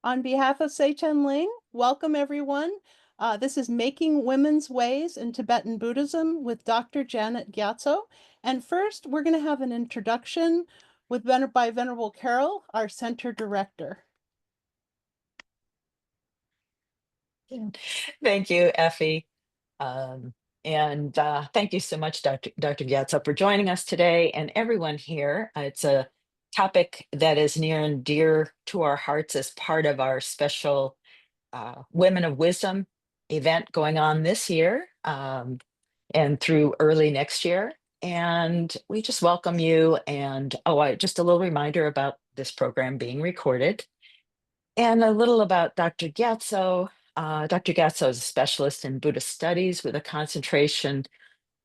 On behalf of Tse Chen Ling, welcome everyone. This is Making Women's Ways in Tibetan Buddhism with Dr. Janet Gyatso. And first, we're going to have an introduction by Venerable Carol, our center director. Thank you, Effie. And thank you so much, Dr. Gyatso, for joining us today and everyone here. It's a topic that is near and dear to our hearts as part of our special Women of Wisdom event going on this year and through early next year. And we just welcome you. And just a little reminder about this program being recorded. And a little about Dr. Gyatso. Dr. Gyatso is a specialist in Buddhist studies with a concentration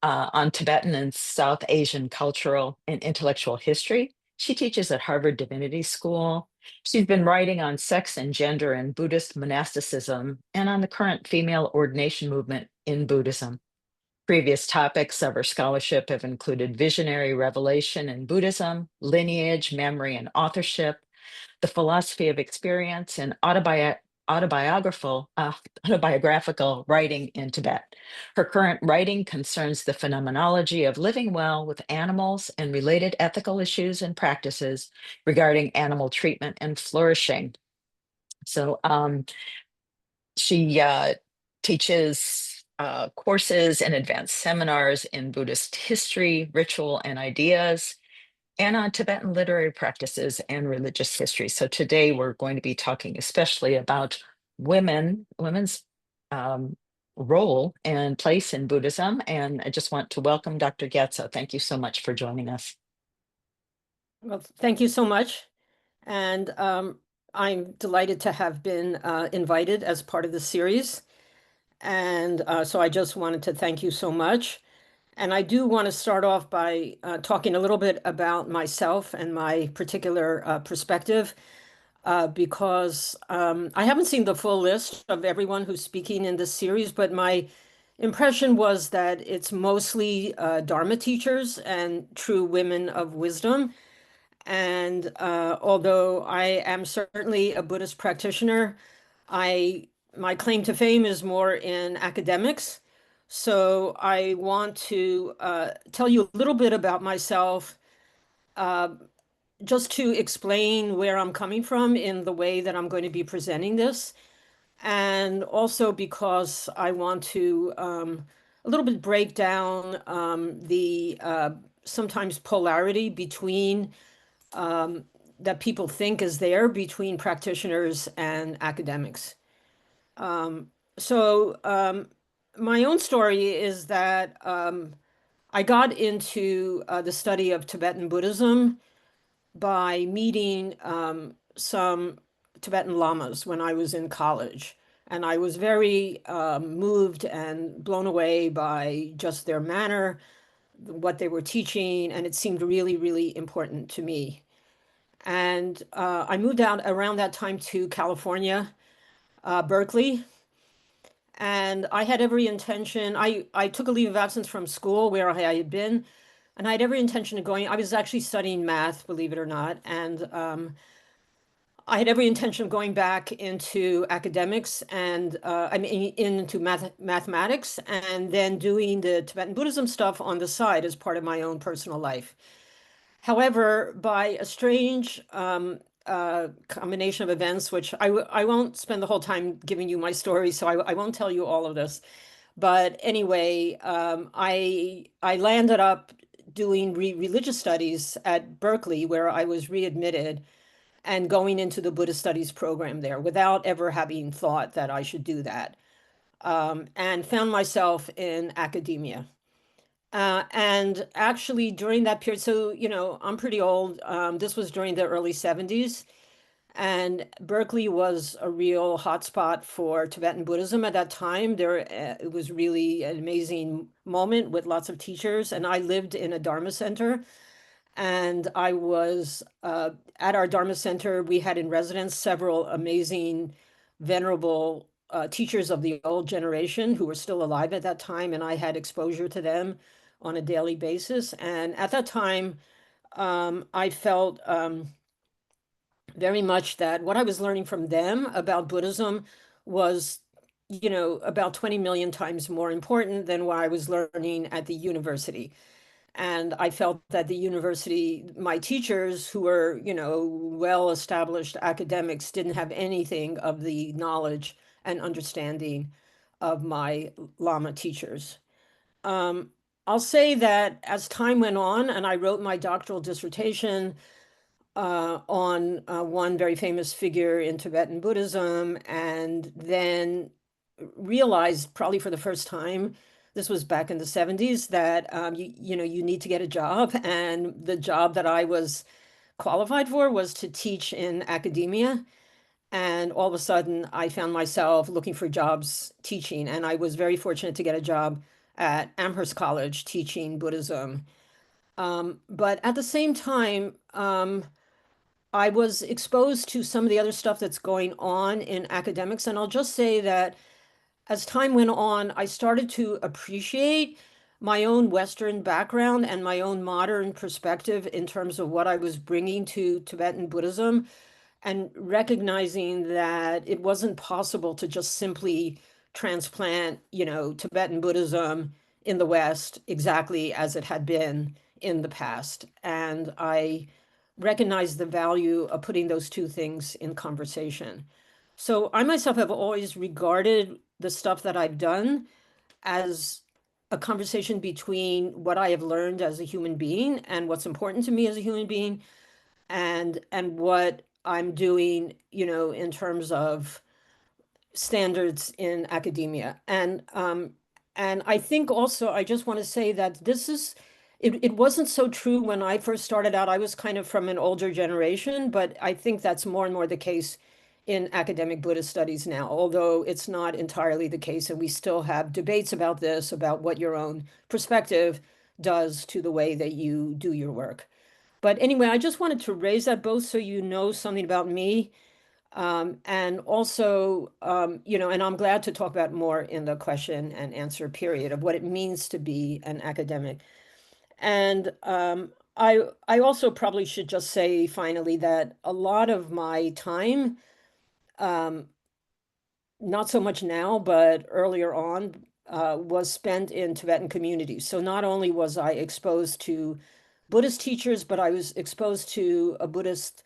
on Tibetan and South Asian cultural and intellectual history. She teaches at Harvard Divinity School. She's been writing on sex and gender and Buddhist monasticism and on the current female ordination movement in Buddhism. Previous topics of her scholarship have included visionary revelation in Buddhism, lineage, memory, and authorship, the philosophy of experience, and autobiographical writing in Tibet. Her current writing concerns the phenomenology of living well with animals and related ethical issues and practices regarding animal treatment and flourishing. So she teaches courses and advanced seminars in Buddhist history, ritual, and ideas, and on Tibetan literary practices and religious history. So today we're going to be talking especially about women's role and place in Buddhism. And I just want to welcome Dr. Gyatso. Thank you so much for joining us. Well, thank you so much. And I'm delighted to have been invited as part of the series. And so I just wanted to thank you so much. And I do want to start off by talking a little bit about myself and my particular perspective, because I haven't seen the full list of everyone who's speaking in this series, but my impression was that it's mostly Dharma teachers and true women of wisdom. And although I am certainly a Buddhist practitioner, my claim to fame is more in academics. So I want to tell you a little bit about myself, uh, just to explain where I'm coming from in the way that I'm going to be presenting this. And also because I want to a little bit break down the sometimes polarity between that people think is there between practitioners and academics. So my own story is that I got into the study of Tibetan Buddhism by meeting some Tibetan lamas when I was in college. And I was very moved and blown away by just their manner, what they were teaching, and it seemed really, really important to me. And I moved out around that time to California, Berkeley. And I had every intention, I took a leave of absence from school where I had been, and I had every intention of going. I was actually studying math, believe it or not. And I had every intention of going back into academics and I mean, into mathematics, and then doing the Tibetan Buddhism stuff on the side as part of my own personal life. However, by a strange combination of events, which I won't spend the whole time giving you my story, so I won't tell you all of this. But anyway, I landed up doing religious studies at Berkeley, where I was readmitted and going into the Buddhist studies program there without ever having thought that I should do that, and found myself in academia. And actually during that period, so, I'm pretty old. This was during the early 70s, and Berkeley was a real hotspot for Tibetan Buddhism at that time. It was really an amazing moment with lots of teachers, and I lived in a Dharma center. And I was at our Dharma center. We had in residence several amazing, venerable teachers of the old generation who were still alive at that time, and I had exposure to them on a daily basis. And at that time, I felt very much that what I was learning from them about Buddhism was, about 20 million times more important than what I was learning at the university. And I felt that the university, my teachers who were, well-established academics didn't have anything of the knowledge and understanding of my Lama teachers. Um, I'll say that as time went on and I wrote my doctoral dissertation on one very famous figure in Tibetan Buddhism, and then realized probably for the first time, this was back in the 70s, that you need to get a job. And the job that I was qualified for was to teach in academia. And all of a sudden, I found myself looking for jobs teaching. And I was very fortunate to get a job at Amherst College teaching Buddhism. But at the same time, I was exposed to some of the other stuff that's going on in academics. And I'll just say that as time went on, I started to appreciate my own Western background and my own modern perspective in terms of what I was bringing to Tibetan Buddhism, and recognizing that it wasn't possible to just simply transplant, Tibetan Buddhism in the West exactly as it had been in the past. And I recognized the value of putting those two things in conversation. So I myself have always regarded the stuff that I've done as a conversation between what I have learned as a human being and what's important to me as a human being, and what I'm doing, in terms of standards in academia. And I think also I just want to say that it wasn't so true when I first started out. I was kind of from an older generation, but I think that's more and more the case in academic Buddhist studies now, although it's not entirely the case, and we still have debates about this, about what your own perspective does to the way that you do your work. But anyway, I just wanted to raise that both so you know something about me, and also, and I'm glad to talk about more in the question and answer period of what it means to be an academic. And I also probably should just say finally that a lot of my time, um, not so much now, but earlier on, was spent in Tibetan communities. So not only was I exposed to Buddhist teachers, but I was exposed to a Buddhist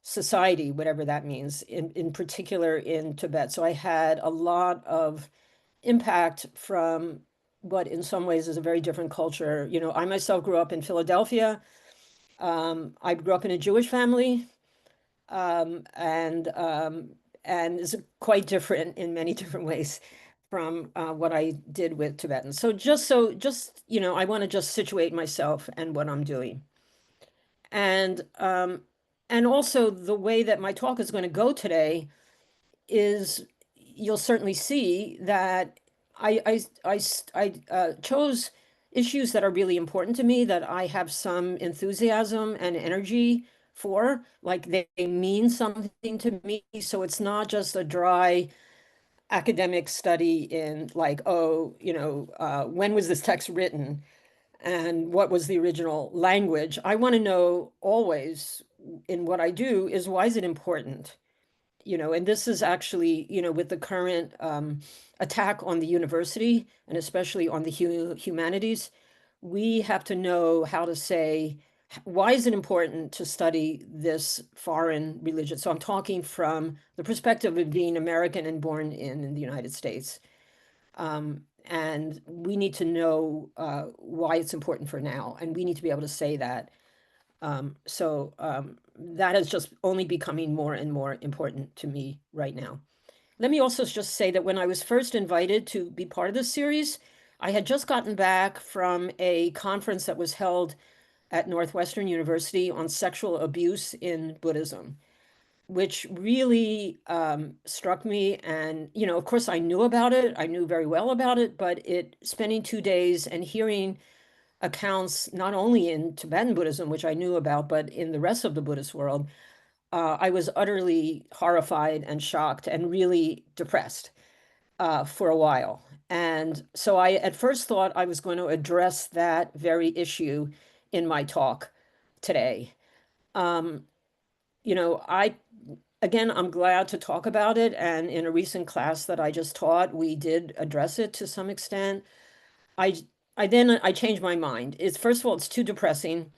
society, whatever that means, in particular in Tibet. So I had a lot of impact from what in some ways is a very different culture. I myself grew up in Philadelphia. I grew up in a Jewish family, um, and um, and is quite different in many different ways from what I did with Tibetans. So I want to just situate myself and what I'm doing. And and also the way that my talk is going to go today is, you'll certainly see that I chose issues that are really important to me, that I have some enthusiasm and energy for, like they mean something to me. So it's not just a dry academic study in like, oh, when was this text written? And what was the original language? I want to know always in what I do is, why is it important? And this is actually, with the current attack on the university and especially on the humanities, we have to know how to say, why is it important to study this foreign religion? So I'm talking from the perspective of being American and born in the United States. And we need to know why it's important for now, and we need to be able to say that. So that is just only becoming more and more important to me right now. Let me also just say that when I was first invited to be part of this series, I had just gotten back from a conference that was held at Northwestern University on sexual abuse in Buddhism, which really struck me. And, of course, I knew about it. I knew very well about it, but spending 2 days and hearing accounts, not only in Tibetan Buddhism, which I knew about, but in the rest of the Buddhist world, I was utterly horrified and shocked and really depressed for a while. And so I at first thought I was going to address that very issue in my talk today. Um, again, I'm glad to talk about it. And in a recent class that I just taught, we did address it to some extent. I, I changed my mind. It's first of all, it's too depressing.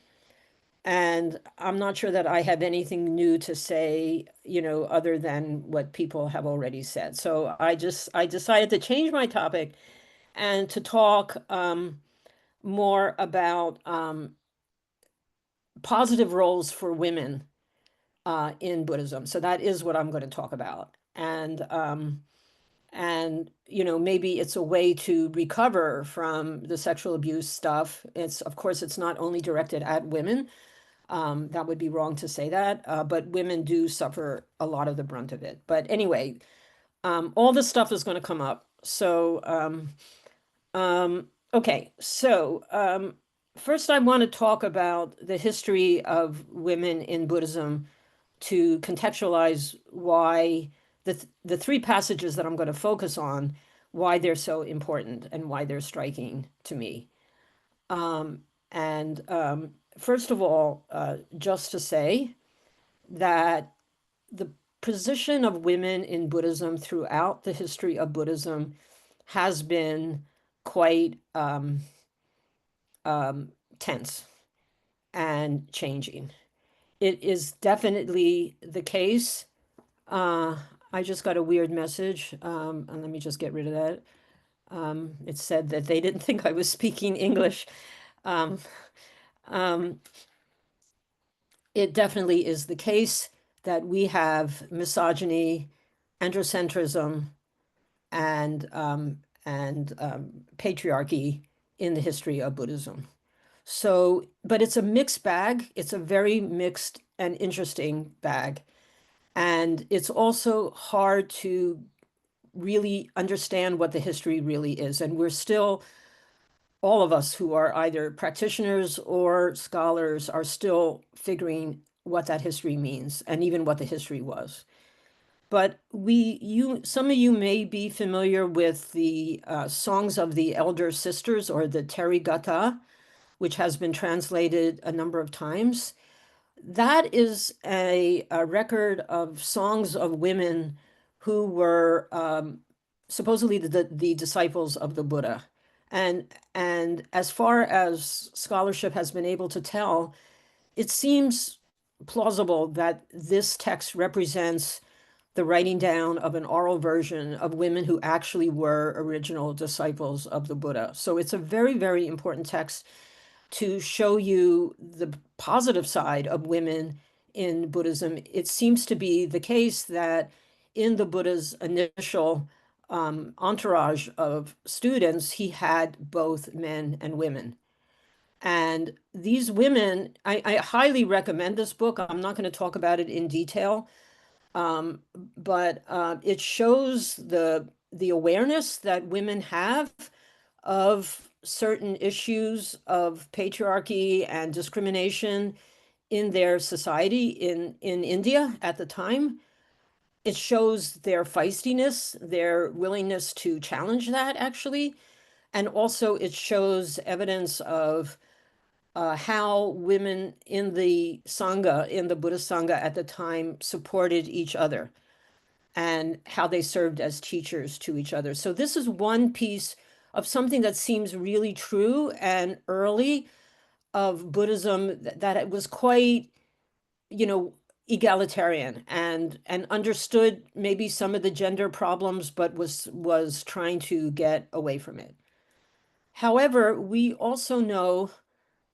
And I'm not sure that I have anything new to say, other than what people have already said. So I decided to change my topic and to talk more about positive roles for women in Buddhism. So that is what I'm going to talk about. And maybe it's a way to recover from the sexual abuse stuff. It's, of course, it's not only directed at women. That would be wrong to say that, but women do suffer a lot of the brunt of it. But anyway, all this stuff is going to come up. So, okay. So, first, I want to talk about the history of women in Buddhism to contextualize why the three passages that I'm going to focus on, why they're so important and why they're striking to me. And first of all, just to say that the position of women in Buddhism throughout the history of Buddhism has been quite tense and changing. It is definitely the case. Uh, I just got a weird message, and let me just get rid of that. It said that they didn't think I was speaking English. Um, um, it definitely is the case that we have misogyny, androcentrism, and patriarchy in the history of Buddhism. So, but it's a mixed bag. It's a very mixed and interesting bag. And it's also hard to really understand what the history really is. And we're still, all of us who are either practitioners or scholars are still figuring what that history means and even what the history was. But some of you may be familiar with the Songs of the Elder Sisters or the Therigatha, which has been translated a number of times. That is a record of songs of women who were supposedly the disciples of the Buddha. And as far as scholarship has been able to tell, it seems plausible that this text represents the writing down of an oral version of women who actually were original disciples of the Buddha. So it's a very, very important text to show you the positive side of women in Buddhism. It seems to be the case that in the Buddha's initial entourage of students, he had both men and women. And these women, I highly recommend this book. I'm not going to talk about it in detail, but it shows the awareness that women have of certain issues of patriarchy and discrimination in their society in India at the time. It shows their feistiness, their willingness to challenge that actually. And also it shows evidence of how women in the Sangha, in the Buddhist Sangha at the time, supported each other and how they served as teachers to each other. So this is one piece of something that seems really true and early of Buddhism that it was quite, you know, egalitarian and understood maybe some of the gender problems, but was trying to get away from it. However, we also know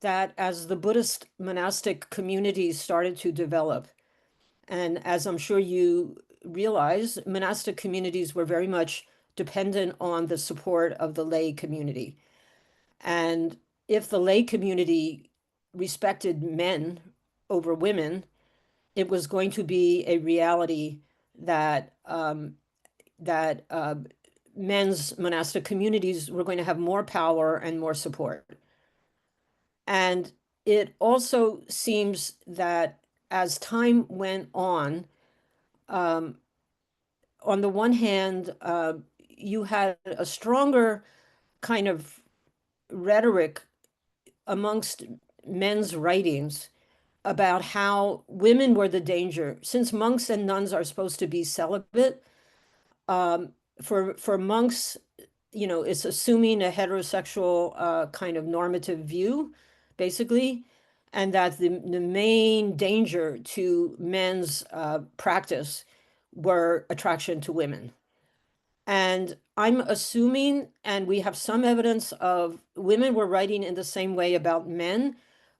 that as the Buddhist monastic communities started to develop, and as I'm sure you realize, monastic communities were very much dependent on the support of the lay community. And if the lay community respected men over women, it was going to be a reality that that men's monastic communities were going to have more power and more support. And it also seems that as time went on the one hand, you had a stronger kind of rhetoric amongst men's writings about how women were the danger. Since monks and nuns are supposed to be celibate, um, for monks, it's assuming a heterosexual kind of normative view, basically, and that the main danger to men's practice were attraction to women. And I'm assuming, and we have some evidence of women were writing in the same way about men,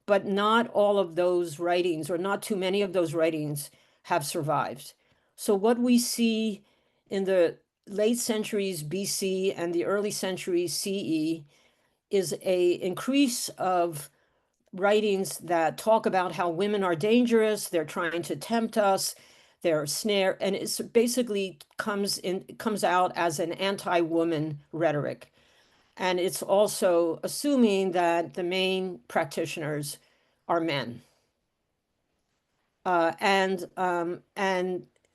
but not all of those writings, or not too many of those writings, have survived. So what we see in the late centuries BC and the early centuries CE is a increase of writings that talk about how women are dangerous, they're trying to tempt us, they're snare, and it's basically comes out as an anti-woman rhetoric. And it's also assuming that the main practitioners are men. And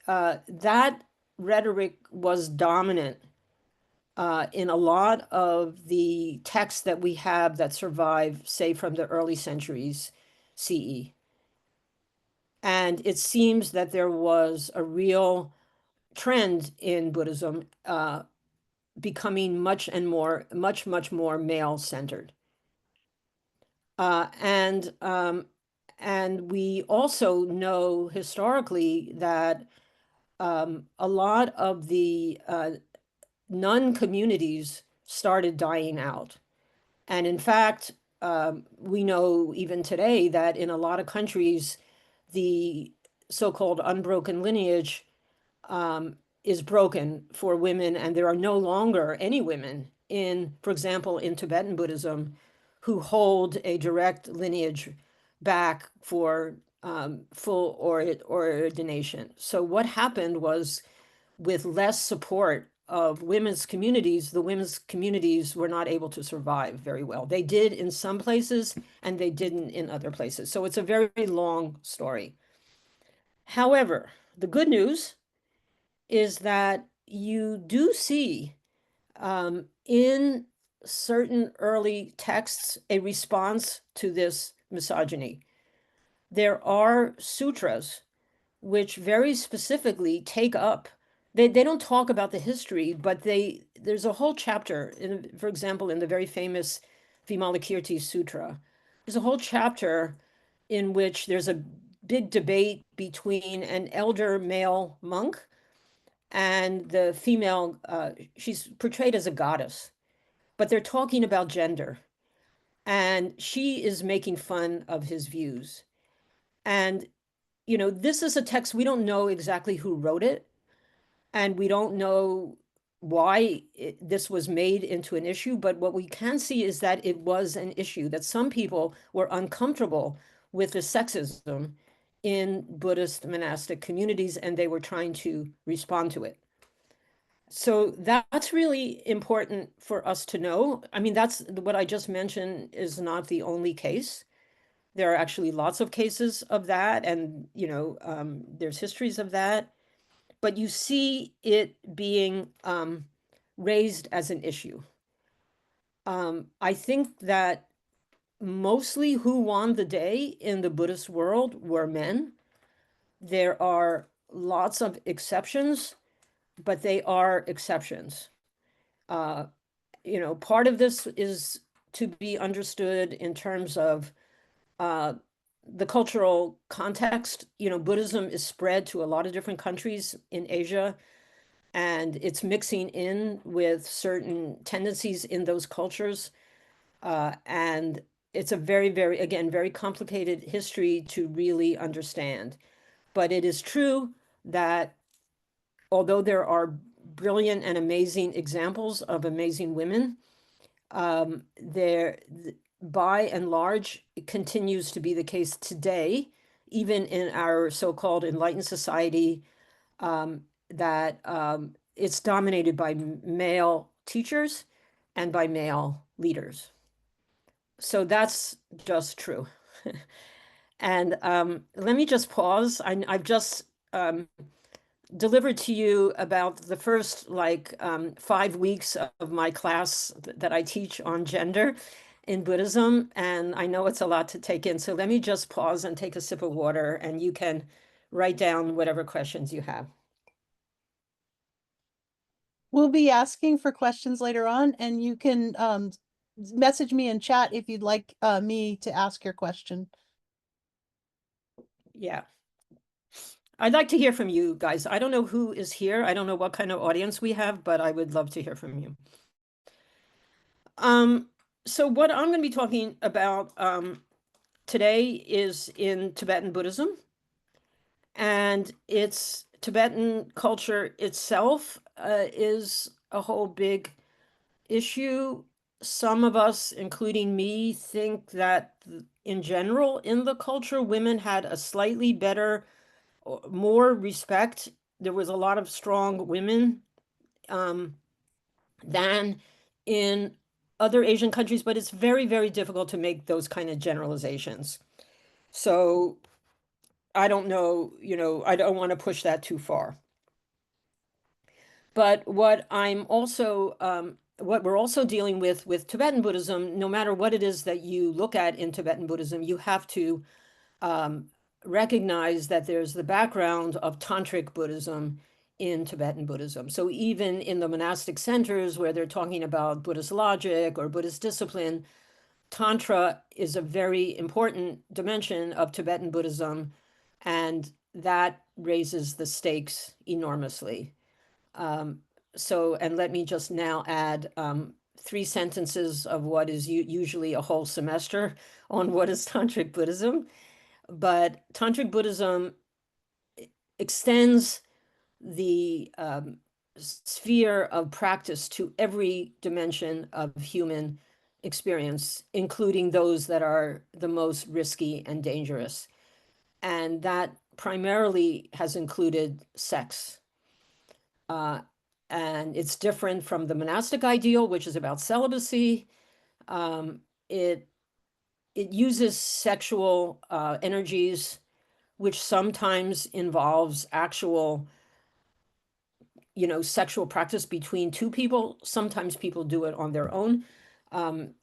that rhetoric was dominant in a lot of the texts that we have that survive, say, from the early centuries CE. And it seems that there was a real trend in Buddhism becoming much more male-centered. Uh, and um, and we also know historically that a lot of the nun communities started dying out. And in fact, we know even today that in a lot of countries, the so-called unbroken lineage is broken for women, and there are no longer any women for example, in Tibetan Buddhism, who hold a direct lineage back for full ordination. So what happened was, with less support of women's communities, the women's communities were not able to survive very well. They did in some places, and they didn't in other places. So it's a very long story. However, the good news is that you do see in certain early texts a response to this misogyny. There are sutras which very specifically take up, they don't talk about the history, but there's a whole chapter, for example, in the very famous Vimalakirti Sutra, there's a whole chapter in which there's a big debate between an elder male monk and the female, she's portrayed as a goddess, but they're talking about gender. And she is making fun of his views. And, this is a text, we don't know exactly who wrote it, and we don't know why this was made into an issue. But what we can see is that it was an issue, that some people were uncomfortable with the sexism in Buddhist monastic communities, and they were trying to respond to it. So that's really important for us to know. I mean, that's what I just mentioned is not the only case. There are actually lots of cases of that, and there's histories of that. But you see it being raised as an issue. I think that mostly who won the day in the Buddhist world were men. There are lots of exceptions, but they are exceptions. Uh, Part of this is to be understood in terms of the cultural context. Buddhism is spread to a lot of different countries in Asia, and it's mixing in with certain tendencies in those cultures. And it's a very, very, again, very complicated history to really understand. But it is true that although there are brilliant and amazing examples of amazing women, there, by and large, it continues to be the case today, even in our so-called enlightened society, that it's dominated by male teachers and by male leaders. So that's just true. And let me just pause. I've just delivered to you about the first 5 weeks of my class that I teach on gender. in Buddhism, and I know it's a lot to take in. So let me just pause and take a sip of water, and you can write down whatever questions you have. We'll be asking for questions later on, and you can message me in chat if you'd like me to ask your question. Yeah. I'd like to hear from you guys. I don't know who is here. I don't know what kind of audience we have, but I would love to hear from you. So what I'm going to be talking about today is in Tibetan Buddhism, and it's Tibetan culture itself is a whole big issue. Some of us, including me, think that in general in the culture, women had a slightly better, more respect. There was a lot of strong women than in other Asian countries, but it's very, very difficult to make those kind of generalizations. So I don't know, I don't want to push that too far. But what we're also dealing with Tibetan Buddhism, no matter what it is that you look at in Tibetan Buddhism, you have to recognize that there's the background of Tantric Buddhism in Tibetan Buddhism. So even in the monastic centers where they're talking about Buddhist logic or Buddhist discipline, Tantra is a very important dimension of Tibetan Buddhism, and that raises the stakes enormously. And let me just now add 3 sentences of what is usually a whole semester on what is Tantric Buddhism. But Tantric Buddhism extends the sphere of practice to every dimension of human experience, including those that are the most risky and dangerous. And that primarily has included sex. And it's different from the monastic ideal, which is about celibacy. It uses sexual energies, which sometimes involves actual, sexual practice between 2 people. Sometimes people do it on their own,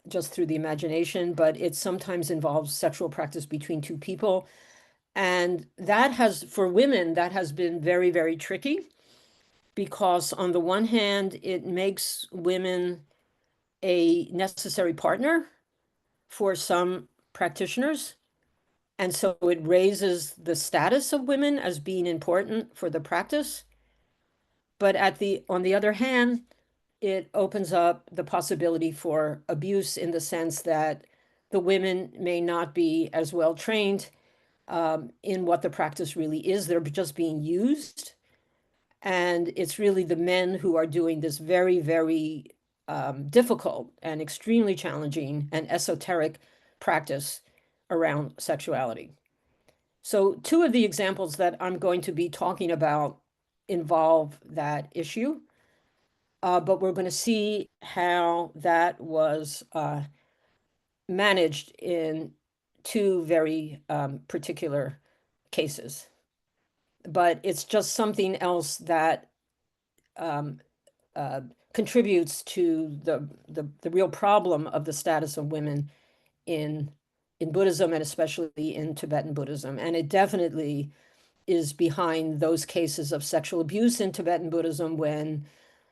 just through the imagination, but it sometimes involves sexual practice between 2 people. And for women, that has been very, very tricky, because on the one hand, it makes women a necessary partner for some practitioners. And so it raises the status of women as being important for the practice. But on the other hand, it opens up the possibility for abuse, in the sense that the women may not be as well trained in what the practice really is. They're just being used. And it's really the men who are doing this very, very difficult and extremely challenging and esoteric practice around sexuality. So 2 of the examples that I'm going to be talking about involve that issue, but we're going to see how that was managed in 2 very particular cases. But it's just something else that contributes to the real problem of the status of women in Buddhism, and especially in Tibetan Buddhism. And it definitely is behind those cases of sexual abuse in Tibetan Buddhism, when,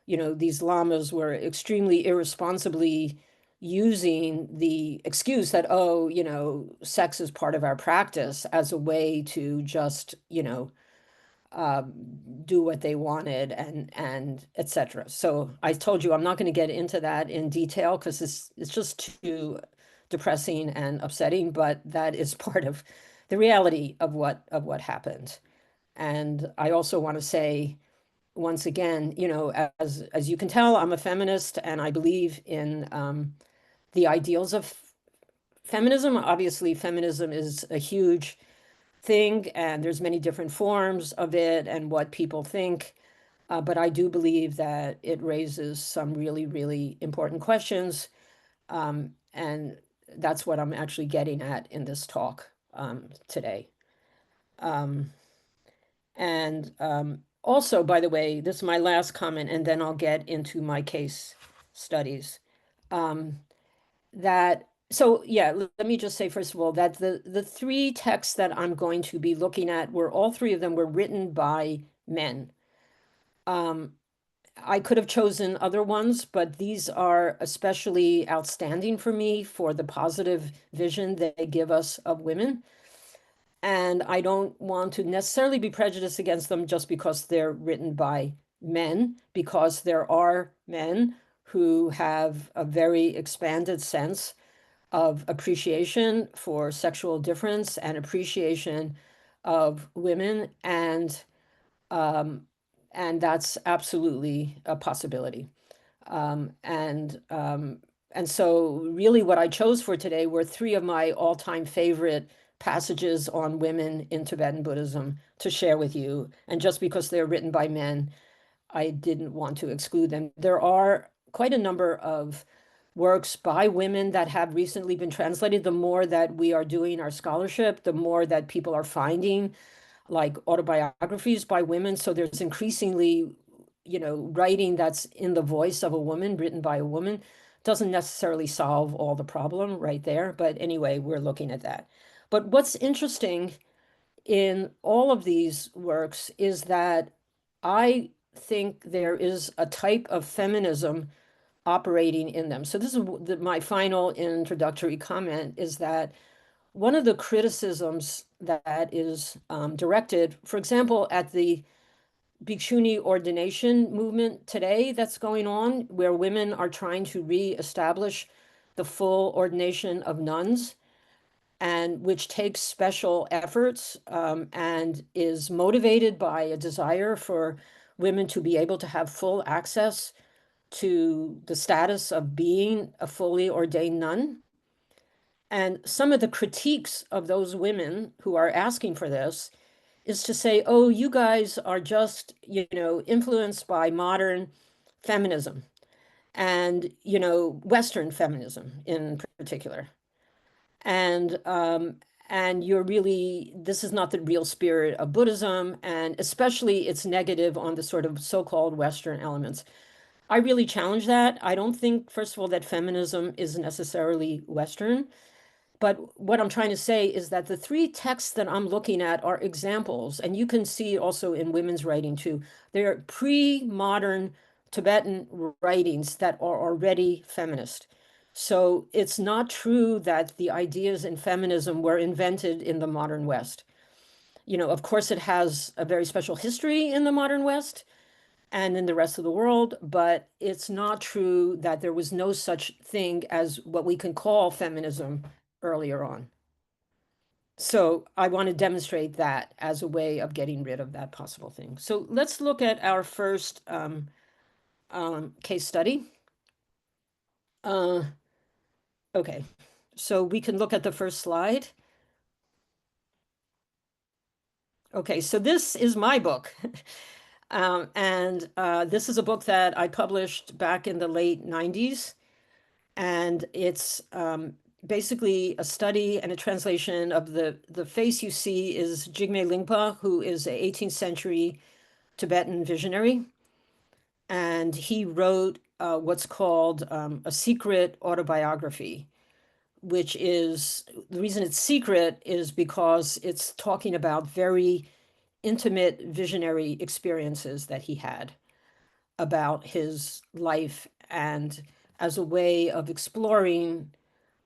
these lamas were extremely irresponsibly using the excuse that, sex is part of our practice, as a way to just, do what they wanted, and etc. So I told you I'm not going to get into that in detail, because it's just too depressing and upsetting, but that is part of the reality of what happened. And I also want to say, once again, as you can tell, I'm a feminist, and I believe in the ideals of feminism. Obviously, feminism is a huge thing, and there's many different forms of it and what people think. But I do believe that it raises some really, really important questions. And that's what I'm actually getting at in this talk today. Also, by the way, this is my last comment, and then I'll get into my case studies. That So yeah, let me just say first of all that the three texts that I'm going to be looking at were all three of them were written by men. Um, I could have chosen other ones, but these are especially outstanding for me for the positive vision they give us of women. And I don't want to necessarily be prejudiced against them just because they're written by men, because there are men who have a very expanded sense of appreciation for sexual difference and appreciation of women, um, and that's absolutely a possibility. Um, and um, and so really what I chose for today were three of my all-time favorite passages on women in Tibetan Buddhism to share with you. And just because they're written by men, I didn't want to exclude them. There are quite a number of works by women that have recently been translated. The more that we are doing our scholarship, the more that people are finding like autobiographies by women. So there's increasingly, writing that's in the voice of a woman, written by a woman. Doesn't necessarily solve all the problem right there. But anyway, we're looking at that. But what's interesting in all of these works is that I think there is a type of feminism operating in them. So this is my final introductory comment is that one of the criticisms that is directed, for example, at the Bhikshuni ordination movement today that's going on, where women are trying to reestablish the full ordination of nuns, and which takes special efforts and is motivated by a desire for women to be able to have full access to the status of being a fully ordained nun. And some of the critiques of those women who are asking for this is to say, oh, you guys are just, influenced by modern feminism and, Western feminism in particular. And and you're really, this is not the real spirit of Buddhism, and especially it's negative on the sort of so-called Western elements. I really challenge that. I don't think, first of all, that feminism is necessarily Western. But what I'm trying to say is that the three texts that I'm looking at are examples, and you can see also in women's writing too. They're pre-modern Tibetan writings that are already feminist. So it's not true that the ideas in feminism were invented in the modern West. Of course, it has a very special history in the modern West and in the rest of the world, but it's not true that there was no such thing as what we can call feminism earlier on. So I want to demonstrate that as a way of getting rid of that possible thing. So let's look at our first case study. Okay, so we can look at the first slide. Okay, so this is my book. And this is a book that I published back in the late 90s. And it's basically a study and a translation of the face you see is Jigme Lingpa, who is an 18th century Tibetan visionary. And he wrote what's called a secret autobiography, which is the reason it's secret is because it's talking about very intimate visionary experiences that he had about his life and as a way of exploring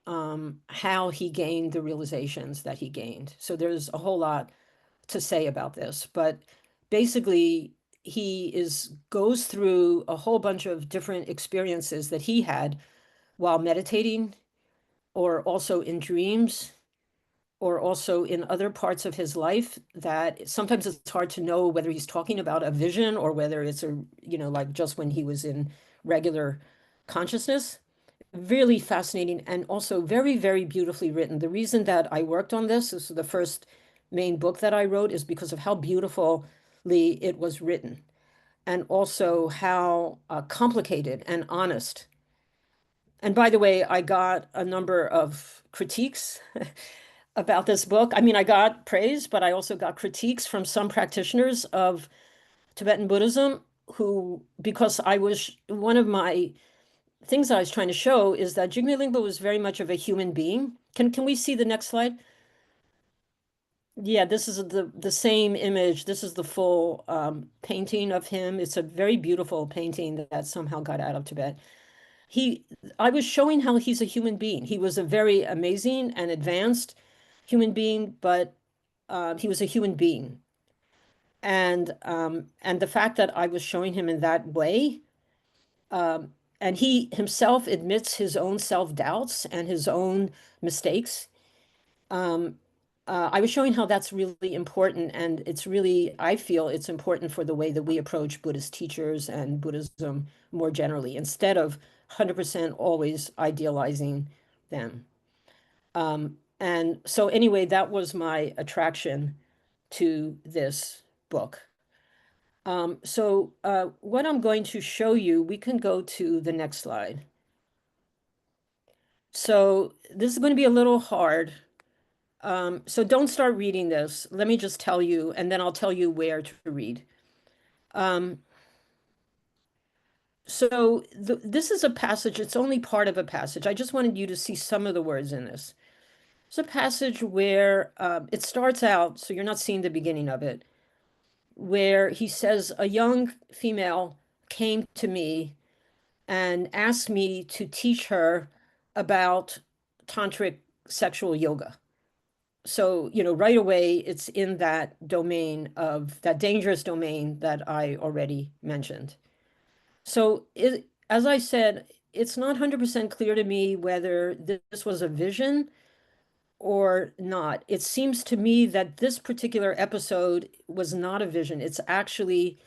how he gained the realizations that he gained. So there's a whole lot to say about this, but basically he goes through a whole bunch of different experiences that he had while meditating or also in dreams or also in other parts of his life that sometimes it's hard to know whether he's talking about a vision or whether it's like just when he was in regular consciousness. Really fascinating and also very, very beautifully written. The reason that I worked on this is the first main book that I wrote is because of how beautifully it was written and also how complicated and honest. And by the way, I got a number of critiques about this book. I mean, I got praise, but I also got critiques from some practitioners of Tibetan Buddhism who, because I was one of my things I was trying to show is that Jigme Lingpa was very much of a human being. Can we see the next slide? Yeah, this is the same image. This is the full painting of him. It's a very beautiful painting that somehow got out of Tibet. I was showing how he's a human being. He was a very amazing and advanced human being, but he was a human being. And the fact that I was showing him in that way, and he himself admits his own self-doubts and his own mistakes. I was showing how that's really important, and it's really, I feel it's important for the way that we approach Buddhist teachers and Buddhism more generally, instead of 100% always idealizing them. And so anyway, that was my attraction to this book. What I'm going to show you, we can go to the next slide. So this is going to be a little hard. So don't start reading this. Let me just tell you, and then I'll tell you where to read. Um, this is a passage, it's only part of a passage. I just wanted you to see some of the words in this. It's a passage where it starts out, so you're not seeing the beginning of it, where he says, a young female came to me and asked me to teach her about tantric sexual yoga. So, right away, it's in that domain of that dangerous domain that I already mentioned. So, as I said, it's not 100% clear to me whether this was a vision or not. It seems to me that this particular episode was not a vision. It's actually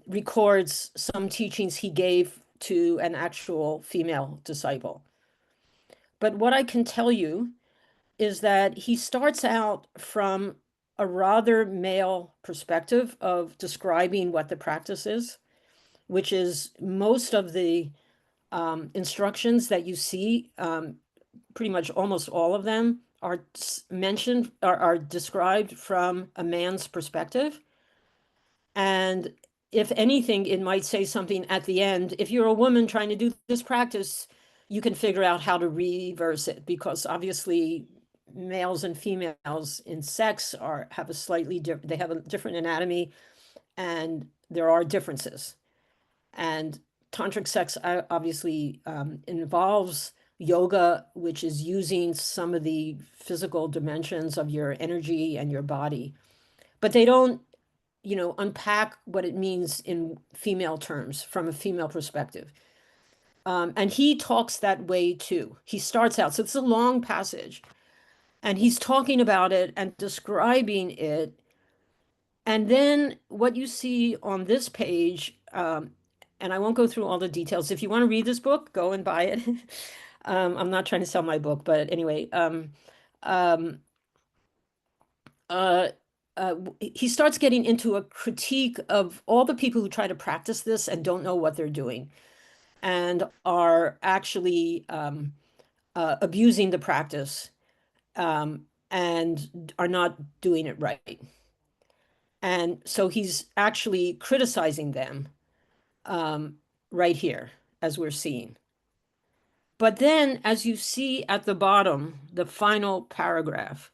records some teachings he gave to an actual female disciple. But what I can tell you is that he starts out from a rather male perspective of describing what the practice is, which is most of the instructions that you see, pretty much almost all of them are mentioned, are described from a man's perspective. And if anything, it might say something at the end. If you're a woman trying to do this practice, you can figure out how to reverse it, because obviously males and females in sex have a slightly different, they have a different anatomy, and there are differences. And tantric sex obviously involves yoga, which is using some of the physical dimensions of your energy and your body. But they don't, unpack what it means in female terms from a female perspective. And he talks that way too. He starts out, so it's a long passage, and he's talking about it and describing it. And then what you see on this page, and I won't go through all the details. If you want to read this book, go and buy it. I'm not trying to sell my book, but anyway, um, uh, he starts getting into a critique of all the people who try to practice this and don't know what they're doing and are actually abusing the practice, and are not doing it right. And so he's actually criticizing them right here, as we're seeing. But then, as you see at the bottom, the final paragraph,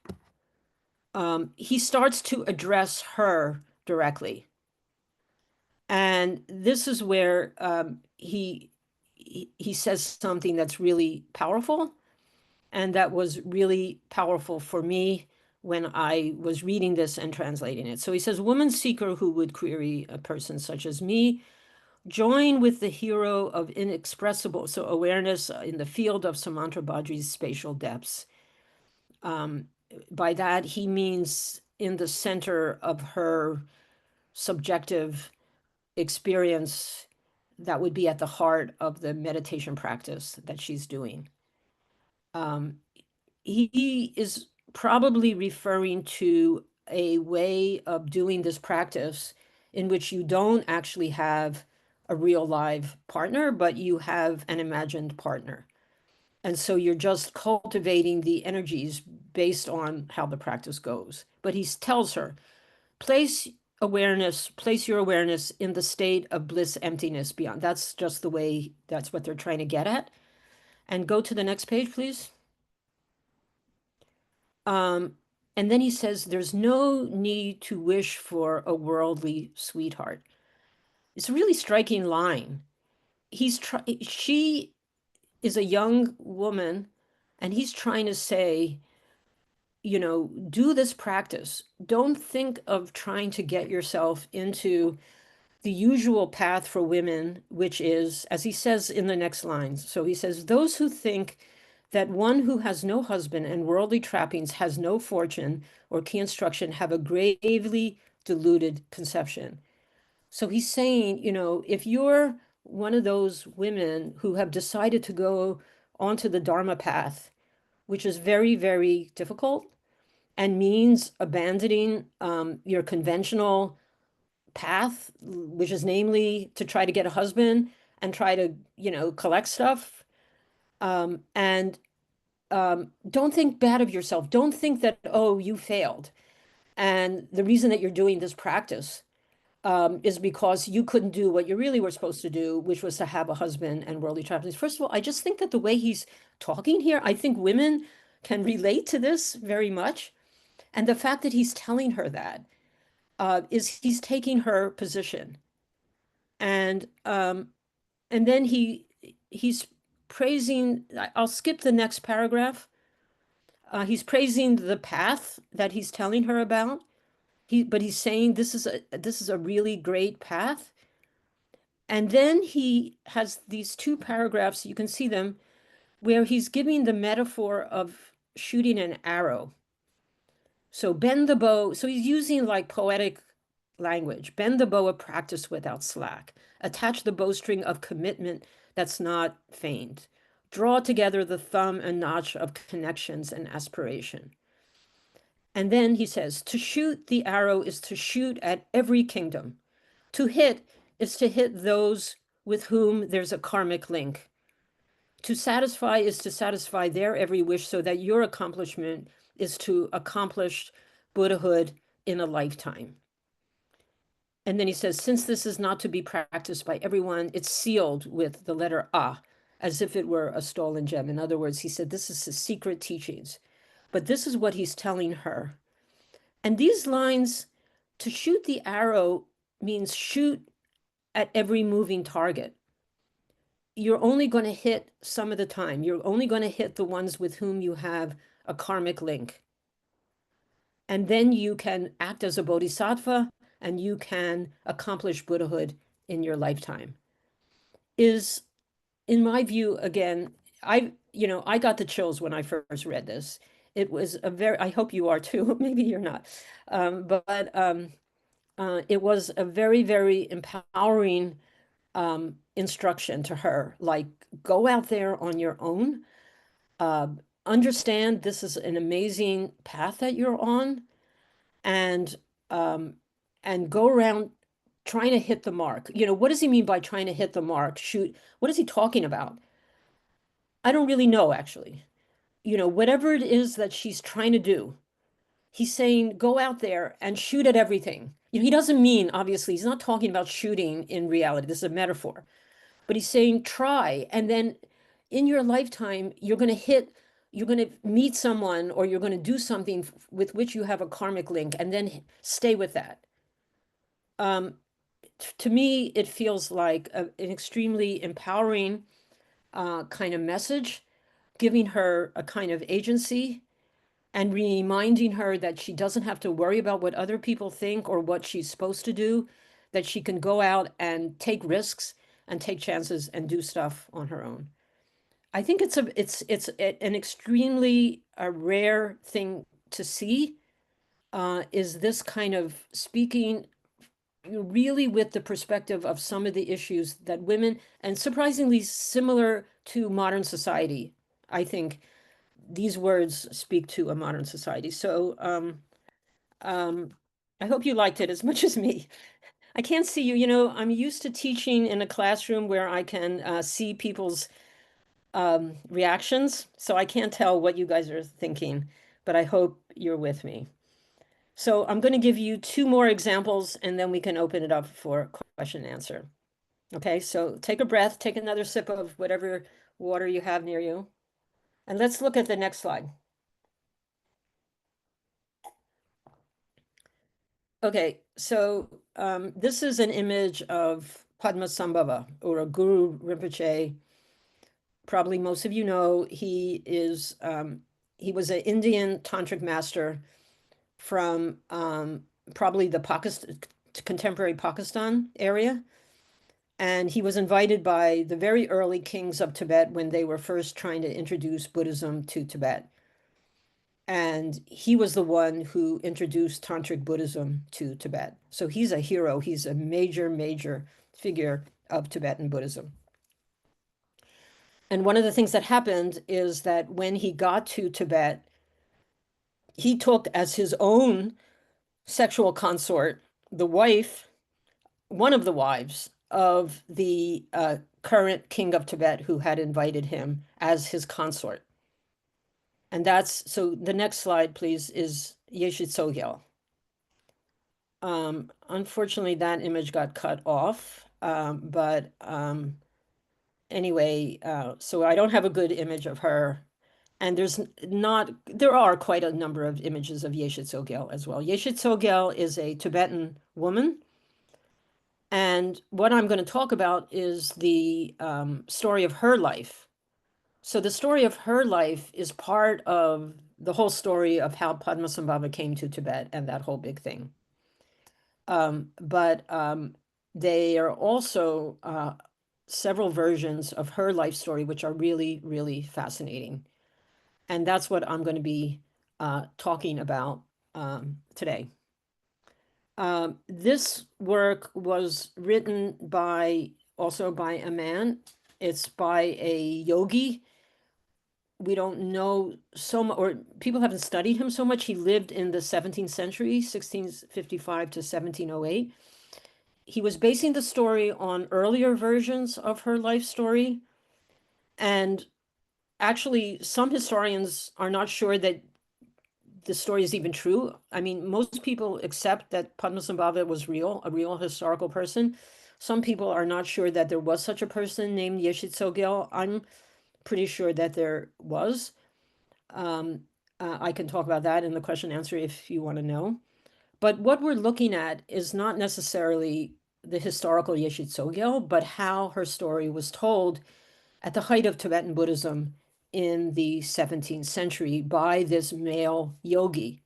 he starts to address her directly. And this is where he says something that's really powerful, and that was really powerful for me when I was reading this and translating it. So he says, woman seeker who would query a person such as me, join with the hero of inexpressible, so awareness in the field of Samantra Bhadri's spatial depths. By that, he means in the center of her subjective experience that would be at the heart of the meditation practice that she's doing. He is probably referring to a way of doing this practice in which you don't actually have a real live partner, but you have an imagined partner. And so you're just cultivating the energies based on how the practice goes. But he tells her, place awareness, place your awareness in the state of bliss, emptiness beyond. That's just the way, that's what they're trying to get at. And go to the next page, please. Um, and then he says, there's no need to wish for a worldly sweetheart. It's a really striking line. She is a young woman, and he's trying to say, do this practice. Don't think of trying to get yourself into the usual path for women, which is, as he says in the next lines. So he says, those who think that one who has no husband and worldly trappings has no fortune or key instruction have a gravely deluded conception. So he's saying, if you're one of those women who have decided to go onto the Dharma path, which is very, very difficult and means abandoning your conventional path, which is namely to try to get a husband and try to, collect stuff. And don't think bad of yourself. Don't think that, oh, you failed. And the reason that you're doing this practice is because you couldn't do what you really were supposed to do, which was to have a husband and worldly trappings. First of all, I just think that the way he's talking here, I think women can relate to this very much. And the fact that he's telling her that is he's taking her position. And then he's praising, I'll skip the next paragraph. He's praising the path that he's telling her about. But he's saying this is a really great path. And then he has these two paragraphs, you can see them, where he's giving the metaphor of shooting an arrow. So bend the bow. So he's using like poetic language. Bend the bow of practice without slack. Attach the bowstring of commitment that's not feigned. Draw together the thumb and notch of connections and aspiration. And then he says, to shoot the arrow is to shoot at every kingdom. To hit is to hit those with whom there's a karmic link. To satisfy is to satisfy their every wish so that your accomplishment is to accomplish Buddhahood in a lifetime. And then he says, since this is not to be practiced by everyone, it's sealed with the letter A, as if it were a stolen gem. In other words, he said, this is his secret teachings. But this is what he's telling her. And these lines, to shoot the arrow means shoot at every moving target. You're only going to hit some of the time. You're only going to hit the ones with whom you have a karmic link. And then you can act as a bodhisattva and you can accomplish Buddhahood in your lifetime. Is, in my view, again, I got the chills when I first read this. It was I hope you are too, maybe you're not. It was a very, very empowering instruction to her, like, go out there on your own, understand this is an amazing path that you're on, and go around trying to hit the mark. What does he mean by trying to hit the mark? Shoot, what is he talking about? I don't really know, actually. Whatever it is that she's trying to do, he's saying, go out there and shoot at everything. He doesn't mean, obviously, he's not talking about shooting in reality. This is a metaphor. But he's saying, try. And then in your lifetime, you're going to meet someone or you're going to do something with which you have a karmic link, and then stay with that. To me, it feels like an extremely empowering kind of message, giving her a kind of agency and reminding her that she doesn't have to worry about what other people think or what she's supposed to do, that she can go out and take risks and take chances and do stuff on her own. I think it's an extremely rare thing to see, is this kind of speaking really with the perspective of some of the issues that women, and surprisingly similar to modern society. I think these words speak to a modern society. So I hope you liked it as much as me. I can't see you. I'm used to teaching in a classroom where I can see people's reactions. So I can't tell what you guys are thinking, but I hope you're with me. So I'm going to give you two more examples and then we can open it up for question and answer. Okay, so take a breath, take another sip of whatever water you have near you. And let's look at the next slide. Okay, so this is an image of Padmasambhava or a Guru Rinpoche. Probably most of you know he was an Indian tantric master from probably the Pakistan, contemporary Pakistan area. And he was invited by the very early kings of Tibet when they were first trying to introduce Buddhism to Tibet. And he was the one who introduced Tantric Buddhism to Tibet. So he's a hero. He's a major, major figure of Tibetan Buddhism. And one of the things that happened is that when he got to Tibet, he took as his own sexual consort the wife, one of the wives of the current king of Tibet who had invited him as his consort. And that's, so the next slide, please, is Yeshe Tsogyal. Unfortunately, that image got cut off, but anyway, so I don't have a good image of her. And there are quite a number of images of Yeshe Tsogyal as well. Yeshe Tsogyal is a Tibetan woman. And what I'm going to talk about is the story of her life. So the story of her life is part of the whole story of how Padmasambhava came to Tibet and that whole big thing. But they are also several versions of her life story, which are really, really fascinating. And that's what I'm going to be talking about today. This work was written also by a man. It's by a yogi. We don't know so much, or people haven't studied him so much. He lived in the 17th century, 1655 to 1708. He was basing the story on earlier versions of her life story. And actually, some historians are not sure that the story is even true. I mean, most people accept that Padmasambhava was real, a real historical person. Some people are not sure that there was such a person named Yeshe Tsogyal. I'm pretty sure that there was. I can talk about that in the question answer if you want to know. But what we're looking at is not necessarily the historical Yeshe Tsogyal, but how her story was told at the height of Tibetan Buddhism in the 17th century by this male yogi.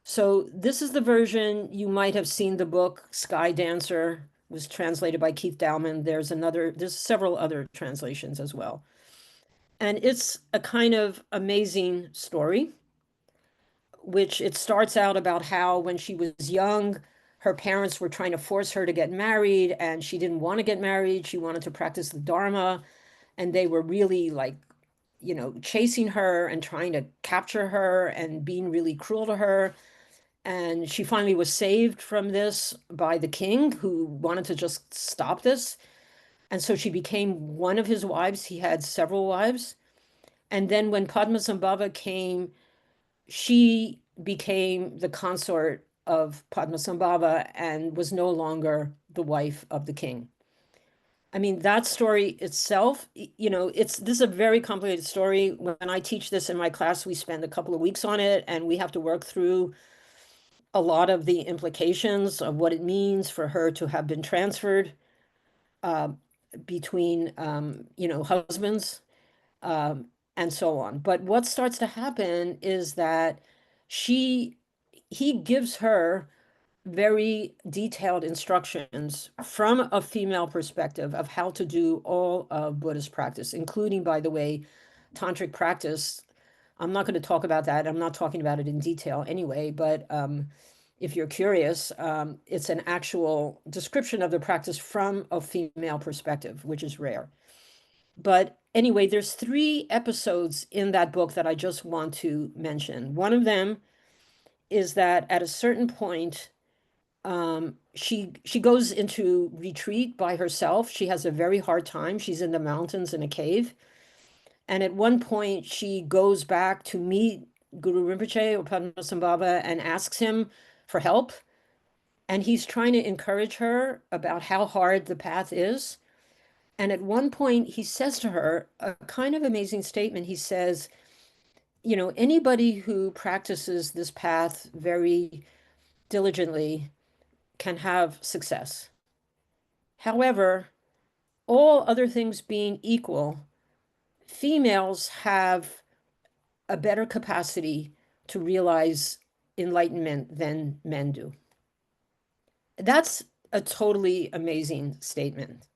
So this is the version. You might have seen the book Sky Dancer, was translated by Keith Dowman. There's several other translations as well. And it's a kind of amazing story, which it starts out about how when she was young, her parents were trying to force her to get married and she didn't want to get married. She wanted to practice the Dharma. And they were really like, chasing her and trying to capture her and being really cruel to her. And she finally was saved from this by the king who wanted to just stop this. And so she became one of his wives. He had several wives. And then when Padmasambhava came, she became the consort of Padmasambhava and was no longer the wife of the king. I mean, that story itself, this is a very complicated story. When I teach this in my class, we spend a couple of weeks on it and we have to work through a lot of the implications of what it means for her to have been transferred between, husbands and so on. But what starts to happen is that he gives her very detailed instructions from a female perspective of how to do all of Buddhist practice, including, by the way, tantric practice. I'm not going to talk about that. I'm not talking about it in detail anyway, but if you're curious, it's an actual description of the practice from a female perspective, which is rare. But anyway, there's 3 episodes in that book that I just want to mention. One of them is that at a certain point, she goes into retreat by herself. She has a very hard time. She's in the mountains in a cave. And at one point, she goes back to meet Guru Rinpoche or Padmasambhava and asks him for help. And he's trying to encourage her about how hard the path is. And at one point, he says to her a kind of amazing statement. He says, you know, anybody who practices this path very diligently can have success. However, all other things being equal, females have a better capacity to realize enlightenment than men do. That's a totally amazing statement.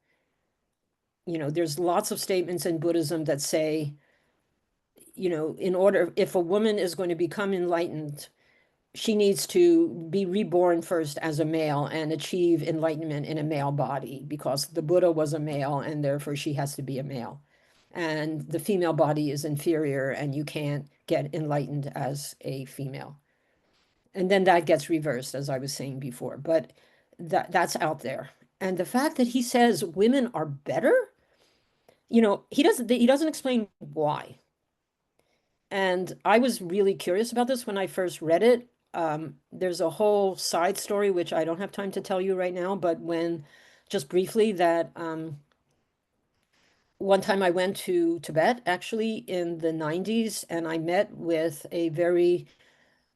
You know, there's lots of statements in Buddhism that say, you know, in order, if a woman is going to become enlightened, she needs to be reborn first as a male and achieve enlightenment in a male body because the Buddha was a male and therefore she has to be a male. And the female body is inferior and you can't get enlightened as a female. And then that gets reversed, as I was saying before, but that's out there. And the fact that he says women are better, you know, he doesn't explain why. And I was really curious about this when I first read it. There's a whole side story, which I don't have time to tell you right now, but when just briefly that one time I went to Tibet actually in the 90s, and I met with a very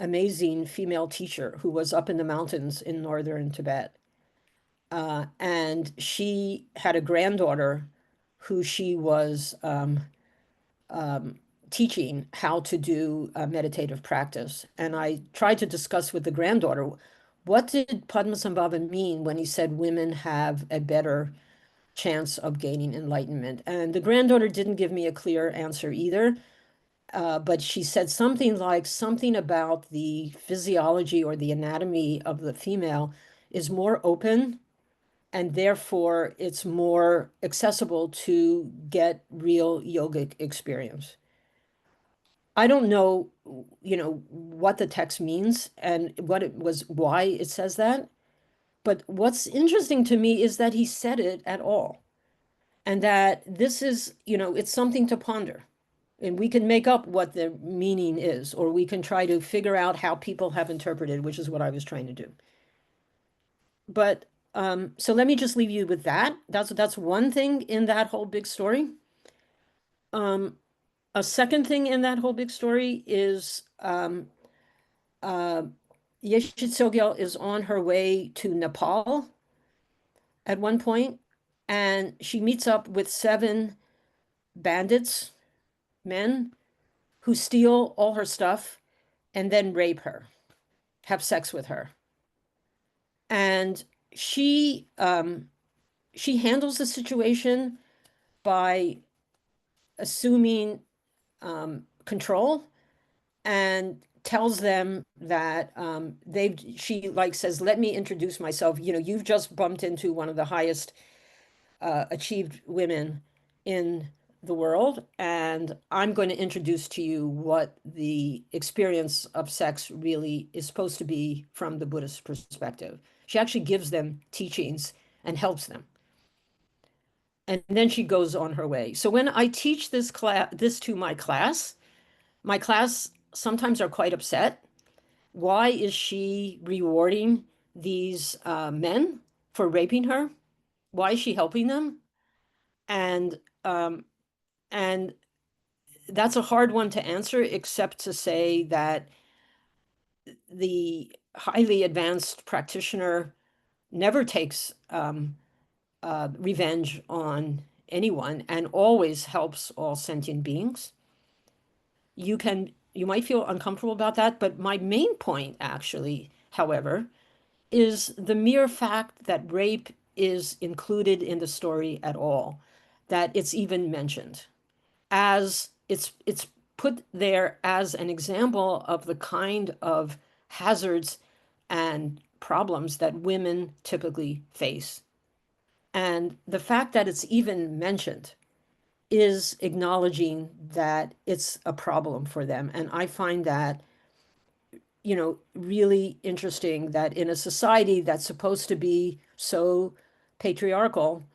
amazing female teacher who was up in the mountains in northern Tibet. And she had a granddaughter who she was um, teaching how to do a meditative practice. And I tried to discuss with the granddaughter, what did Padmasambhava mean when he said women have a better chance of gaining enlightenment? And the granddaughter didn't give me a clear answer either. But she said something about the physiology or the anatomy of the female is more open, and therefore it's more accessible to get real yogic experience. I don't know, you know, what the text means and what it was, why it says that. But what's interesting to me is that he said it at all. And that this is, you know, it's something to ponder. And we can make up what the meaning is, or we can try to figure out how people have interpreted, which is what I was trying to do. But so let me just leave you with that. That's one thing in that whole big story. A second thing in that whole big story is Yeshe Tsogyal is on her way to Nepal at one point, and she meets up with 7 bandits, men, who steal all her stuff and then rape her, have sex with her. And she handles the situation by assuming control and tells them that she like says, let me introduce myself. You know, you've just bumped into one of the highest achieved women in the world, and I'm going to introduce to you what the experience of sex really is supposed to be from the Buddhist perspective. She actually gives them teachings and helps them. And then she goes on her way. So when I teach this to my class sometimes are quite upset. Why is she rewarding these men for raping her? Why is she helping them? And um, and that's a hard one to answer, except to say that the highly advanced practitioner never takes revenge on anyone and always helps all sentient beings. You might feel uncomfortable about that, but my main point actually, however, is the mere fact that rape is included in the story at all, that it's even mentioned, as it's put there as an example of the kind of hazards and problems that women typically face. And the fact that it's even mentioned is acknowledging that it's a problem for them. And I find that, you know, really interesting that in a society that's supposed to be so patriarchal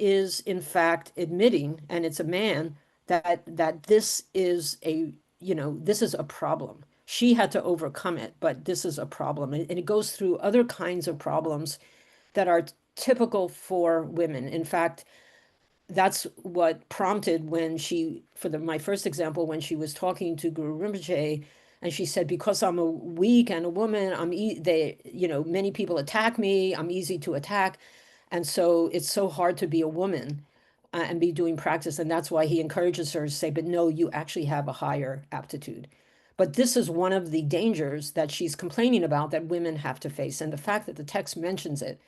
is in fact admitting, and it's a man, that this is a, you know, this is a problem. She had to overcome it, but this is a problem. And it goes through other kinds of problems that are typical for women. In fact, that's what prompted when she, for my first example, when she was talking to Guru Rinpoche, and she said, because I'm a weak and a woman, many people attack me, I'm easy to attack. And so it's so hard to be a woman and be doing practice. And that's why he encourages her to say, but no, you actually have a higher aptitude. But this is one of the dangers that she's complaining about that women have to face. And the fact that the text mentions it,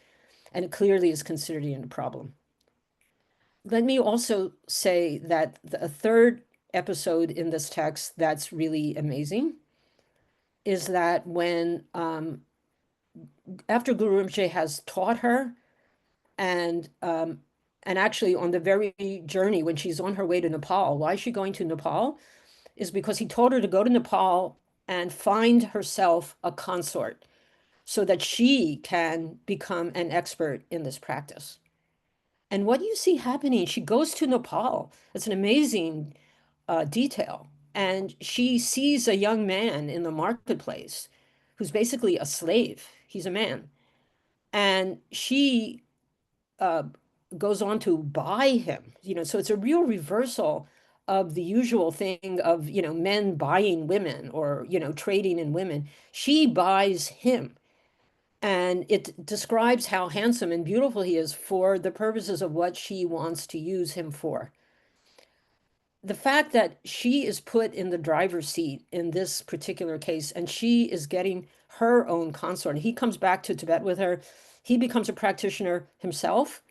and it clearly is considering a problem. Let me also say that a third episode in this text that's really amazing is that when after Guru Rinpoche has taught her, and actually on the very journey when she's on her way to Nepal, why is she going to Nepal? Is because he told her to go to Nepal and find herself a consort so that she can become an expert in this practice. And what do you see happening? She goes to Nepal. It's an amazing detail. And she sees a young man in the marketplace who's basically a slave. He's a man. And she uh, goes on to buy him. So it's a real reversal of the usual thing of, men buying women or, trading in women. She buys him. And it describes how handsome and beautiful he is for the purposes of what she wants to use him for. The fact that she is put in the driver's seat in this particular case, and she is getting her own consort. He comes back to Tibet with her. He becomes a practitioner himself.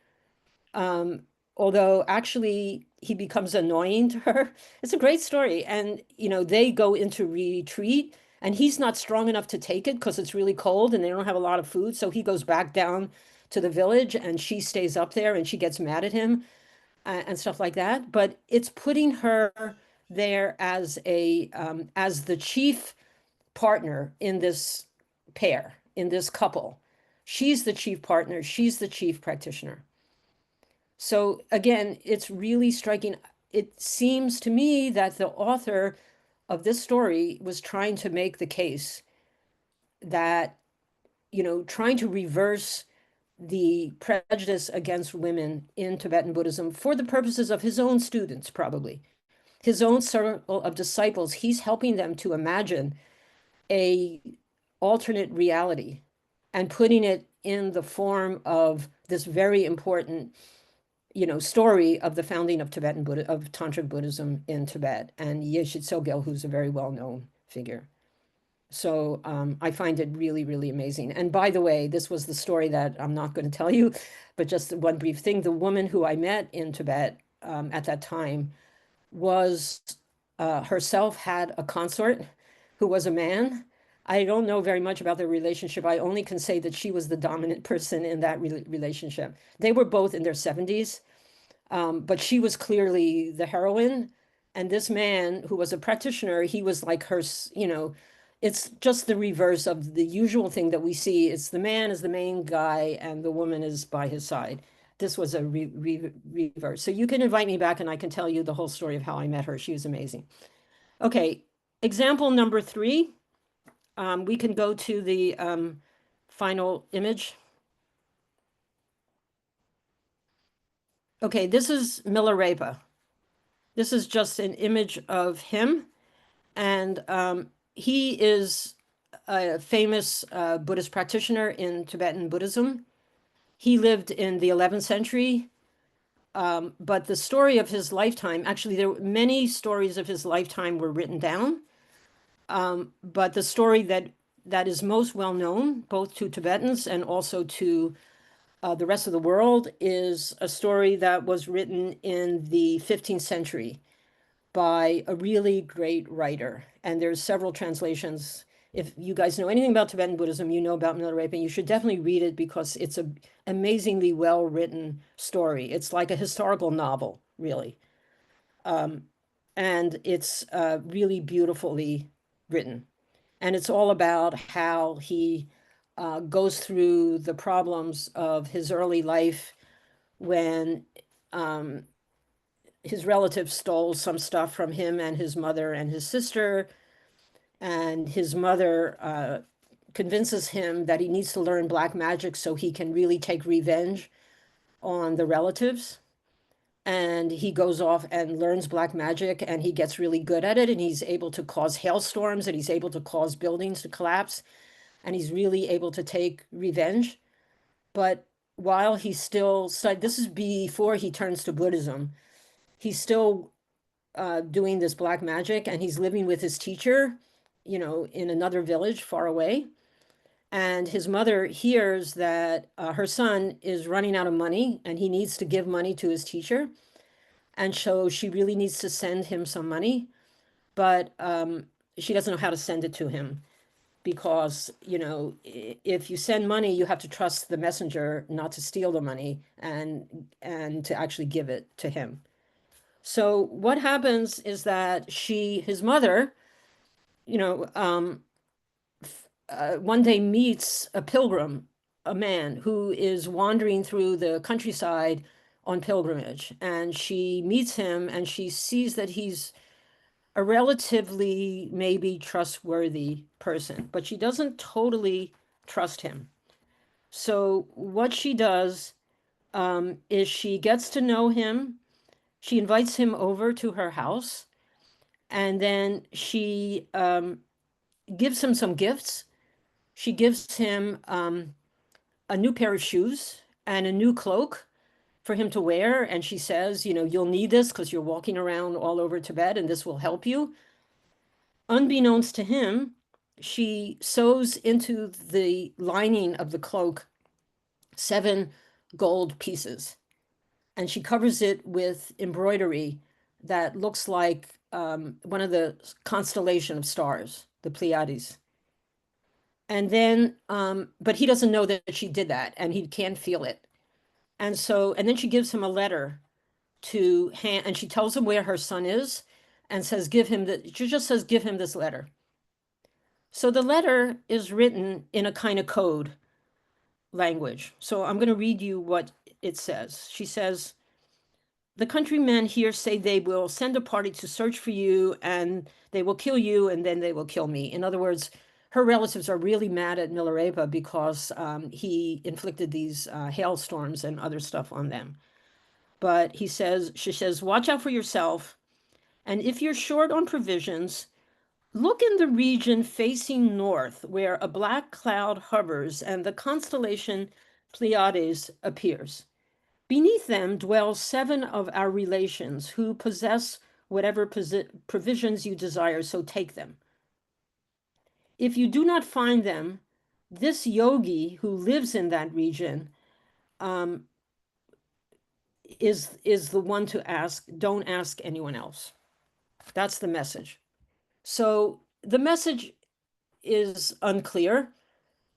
Although actually he becomes annoying to her. It's a great story. And, they go into retreat and he's not strong enough to take it because it's really cold and they don't have a lot of food. So he goes back down to the village and she stays up there and she gets mad at him and stuff like that. But it's putting her there as as the chief partner in this pair, in this couple. She's the chief partner. She's the chief practitioner. So again, it's really striking. It seems to me that the author of this story was trying to make the case that, trying to reverse the prejudice against women in Tibetan Buddhism for the purposes of his own students, probably his own circle of disciples. He's helping them to imagine a alternate reality and putting it in the form of this very important story of the founding of Tibetan Buddha, of Tantric Buddhism in Tibet, and Yeshe Tsogyal, who's a very well-known figure. So I find it really, really amazing. And by the way, this was the story that I'm not going to tell you, but just one brief thing. The woman who I met in Tibet at that time was herself had a consort who was a man. I don't know very much about their relationship. I only can say that she was the dominant person in that relationship. They were both in their 70s, but she was clearly the heroine. And this man who was a practitioner, he was like her, it's just the reverse of the usual thing that we see. It's the man is the main guy and the woman is by his side. This was a reverse. So you can invite me back and I can tell you the whole story of how I met her. She was amazing. Okay, example number 3. We can go to the final image. Okay, this is Milarepa. This is just an image of him. And he is a famous Buddhist practitioner in Tibetan Buddhism. He lived in the 11th century. But the story of his lifetime, actually, there were many stories of his lifetime were written down. But the story that is most well known, both to Tibetans and also to the rest of the world, is a story that was written in the 15th century by a really great writer. And there's several translations. If you guys know anything about Tibetan Buddhism, you know about Milarepa, and you should definitely read it because it's an amazingly well-written story. It's like a historical novel, really. And it's really beautifully written. And it's all about how he goes through the problems of his early life when his relatives stole some stuff from him and his mother and his sister. and his mother convinces him that he needs to learn black magic so he can really take revenge on the relatives. And he goes off and learns black magic, and he gets really good at it, and he's able to cause hailstorms, and he's able to cause buildings to collapse, and he's really able to take revenge. But while he's still this is before he turns to Buddhism, he's still doing this black magic, and he's living with his teacher, in another village far away. And his mother hears that her son is running out of money and he needs to give money to his teacher. And so she really needs to send him some money, but she doesn't know how to send it to him because, if you send money, you have to trust the messenger not to steal the money and to actually give it to him. So what happens is that his mother, one day meets a pilgrim, a man who is wandering through the countryside on pilgrimage. And she meets him and she sees that he's a relatively maybe trustworthy person, but she doesn't totally trust him. So what she does is she gets to know him. She invites him over to her house, and then she gives him some gifts. She gives him a new pair of shoes and a new cloak for him to wear. And she says, you'll need this because you're walking around all over Tibet and this will help you. Unbeknownst to him, she sews into the lining of the cloak 7 gold pieces. And she covers it with embroidery that looks like one of the constellation of stars, the Pleiades. And then, but he doesn't know that she did that and he can't feel it. And then she gives him a letter and she tells him where her son is and says, she just says, give him this letter. So the letter is written in a kind of code language. So I'm going to read you what it says. She says, the countrymen here say they will send a party to search for you and they will kill you and then they will kill me. In other words, her relatives are really mad at Milarepa because he inflicted these hailstorms and other stuff on them. But she says, watch out for yourself. And if you're short on provisions, look in the region facing north where a black cloud hovers and the constellation Pleiades appears. Beneath them dwell 7 of our relations who possess whatever provisions you desire, so take them. If you do not find them, this yogi who lives in that region is the one to ask. Don't ask anyone else. That's the message. So the message is unclear.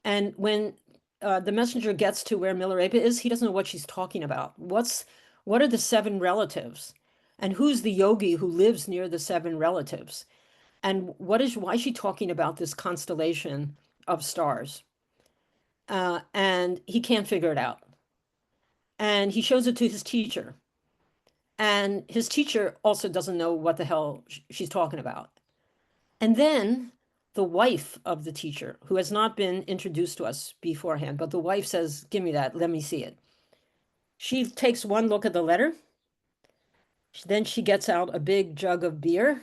And when the messenger gets to where Milarepa is, he doesn't know what she's talking about. What are the 7 relatives? And who's the yogi who lives near the 7 relatives? And why is she talking about this constellation of stars? And he can't figure it out. And he shows it to his teacher. And his teacher also doesn't know what the hell she's talking about. And then the wife of the teacher, who has not been introduced to us beforehand, but the wife says, give me that, let me see it. She takes one look at the letter. Then she gets out a big jug of beer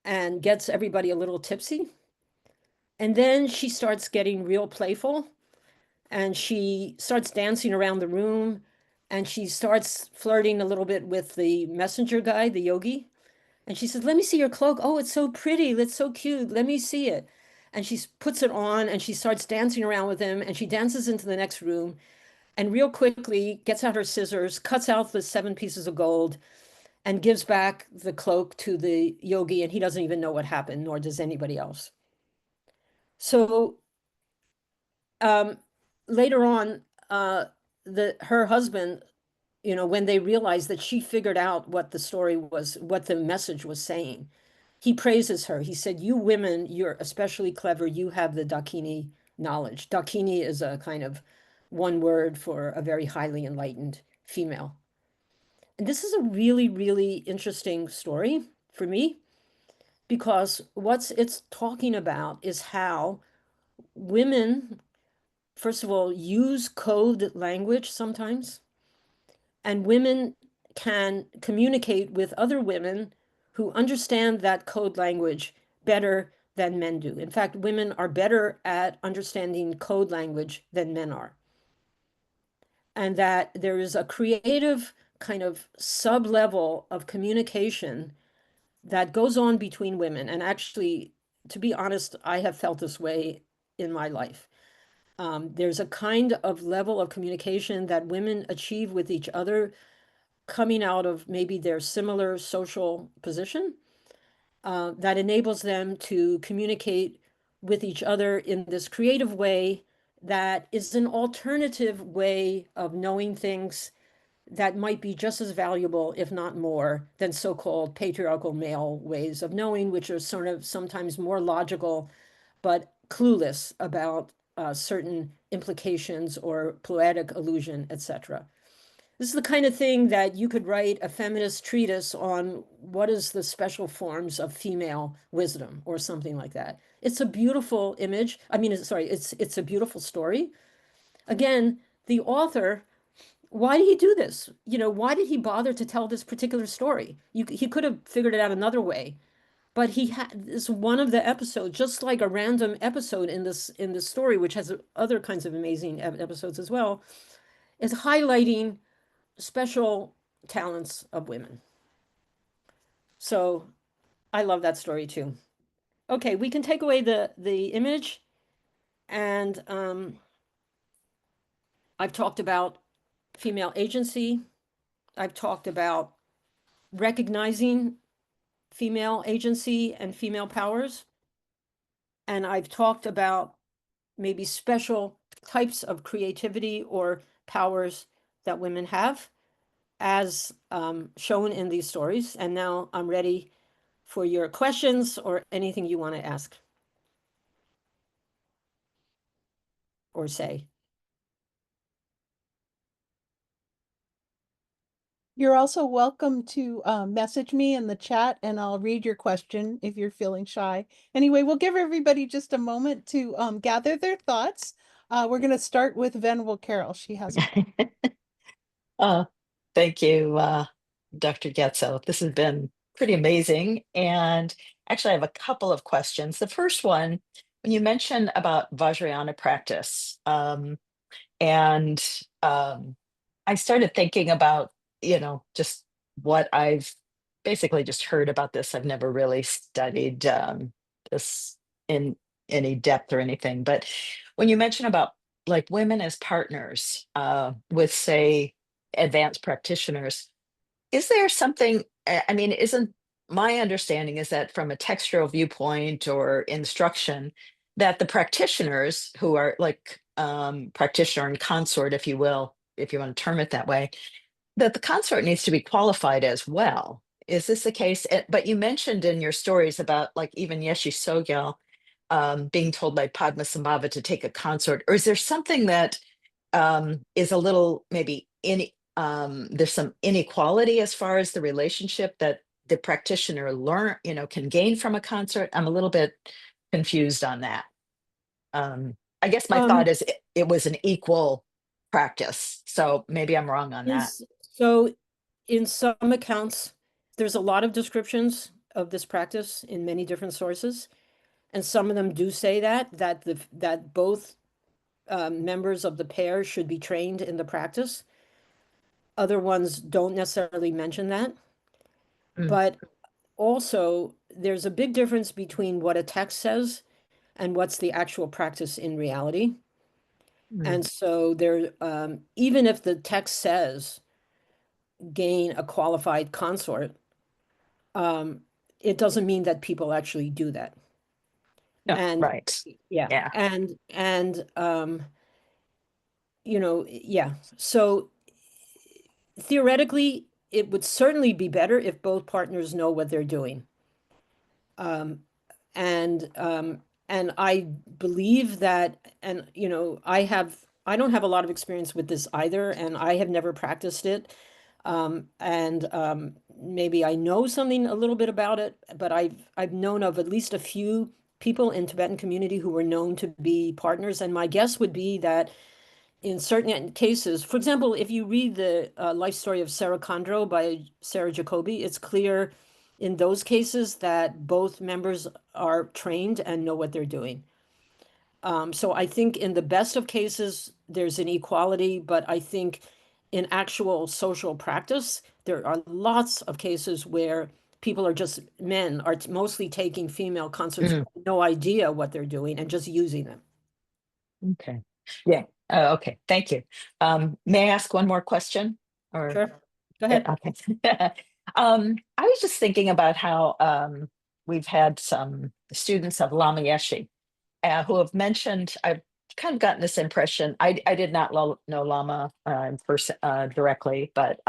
and gets everybody a little tipsy. And then she starts getting real playful and she starts dancing around the room and she starts flirting a little bit with the messenger guy, the yogi. And she says, let me see your cloak. Oh, it's so pretty. It's so cute. Let me see it. And she puts it on and she starts dancing around with him and she dances into the next room and real quickly gets out her scissors, cuts out the 7 pieces of gold and gives back the cloak to the yogi. And he doesn't even know what happened, nor does anybody else. So later on, her husband, when they realized that she figured out what the story was, what the message was saying, he praises her. He said, you women, you're especially clever. You have the Dakini knowledge. Dakini is a kind of one word for a very highly enlightened female. And this is a really, really interesting story for me because what it's talking about is how women, first of all, use code language sometimes, and women can communicate with other women who understand that code language better than men do. In fact, women are better at understanding code language than men are. And that there is a creative kind of sub-level of communication that goes on between women. And actually, to be honest, I have felt this way in my life. There's a kind of level of communication that women achieve with each other coming out of maybe their similar social position that enables them to communicate with each other in this creative way that is an alternative way of knowing things that might be just as valuable, if not more, than so-called patriarchal male ways of knowing, which are sort of sometimes more logical, but clueless about certain implications or poetic allusion, etc. This is the kind of thing that you could write a feminist treatise on what is the special forms of female wisdom or something like that. It's a beautiful image. I mean, sorry, it's a beautiful story. Again, the author, why did he do this? Why did he bother to tell this particular story? He could have figured it out another way, but he had this one of the episodes, just like a random episode in this story, which has other kinds of amazing episodes as well, is highlighting special talents of women. So I love that story too. Okay, we can take away the image, and I've talked about female agency. I've talked about recognizing female agency and female powers. And I've talked about maybe special types of creativity or powers that women have, as shown in these stories. And now I'm ready for your questions or anything you want to ask or say. You're also welcome to message me in the chat and I'll read your question if you're feeling shy. Anyway, we'll give everybody just a moment to gather their thoughts. We're going to start with Venerable Carol. She has. Uh, Thank you, Dr. Gyatso. This has been pretty amazing. And actually, I have a couple of questions. The first one, when you mentioned about Vajrayana practice, and I started thinking about, just what I've basically just heard about this. I've never really studied this in any depth or anything. But when you mention about like women as partners with, say, advanced practitioners, is there something, I mean, isn't my understanding is that from a textural viewpoint or instruction, that the practitioners who are like practitioner and consort, if you will, if you want to term it that way, that the consort needs to be qualified as well. Is this the case? But you mentioned in your stories about like even Yeshi Sogyal being told by Padmasambhava to take a consort, or is there something that is a little maybe there's some inequality as far as the relationship that the practitioner can gain from a consort? I'm a little bit confused on that. I guess my thought Um, is it was an equal practice, so maybe I'm wrong on that. so in some accounts, there's a lot of descriptions of this practice in many different sources. And some of them do say that both members of the pair should be trained in the practice. Other ones don't necessarily mention that. Mm, But also, there's a big difference between what a text says and what's the actual practice in reality. mm. And so even if the text says gain a qualified consort, um, it doesn't mean that people actually do that. Yeah, And right. yeah, Yeah. yeah. So theoretically, it would certainly be better if both partners know what they're doing. Um, and um, and I believe that, and I don't have a lot of experience with this either, and I have never practiced it. maybe I know something a little bit about it, but I've known of at least a few people in Tibetan community who were known to be partners. And my guess would be that in certain cases, for example, if you read the life story of Sarah Condro by Sarah Jacoby, it's clear in those cases that both members are trained and know what they're doing. So I think in the best of cases, there's an equality, but I think in actual social practice, there are lots of cases where people are just men are mostly taking female concerts, Mm, no idea what they're doing and just using them. okay. Yeah. Okay. Thank you. May I ask one more question? Or Sure. Go ahead. okay. I was just thinking about how we've had some students of Lama Yeshe who have mentioned, I've kind of gotten this impression. I did not know Lama in person directly, but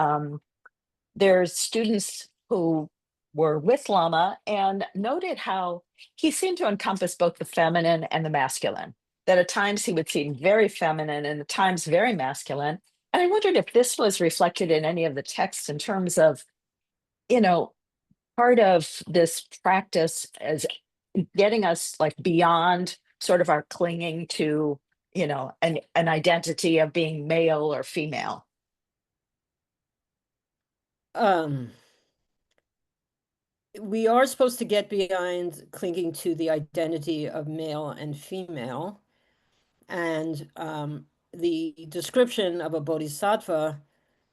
there's students who were with Lama and noted how he seemed to encompass both the feminine and the masculine. That at times he would seem very feminine and at times very masculine. And I wondered if this was reflected in any of the texts in terms of, you know, part of this practice as getting us like beyond sort of our clinging to, an identity of being male or female. Um, we are supposed to get behind clinging to the identity of male and female. And the description of a bodhisattva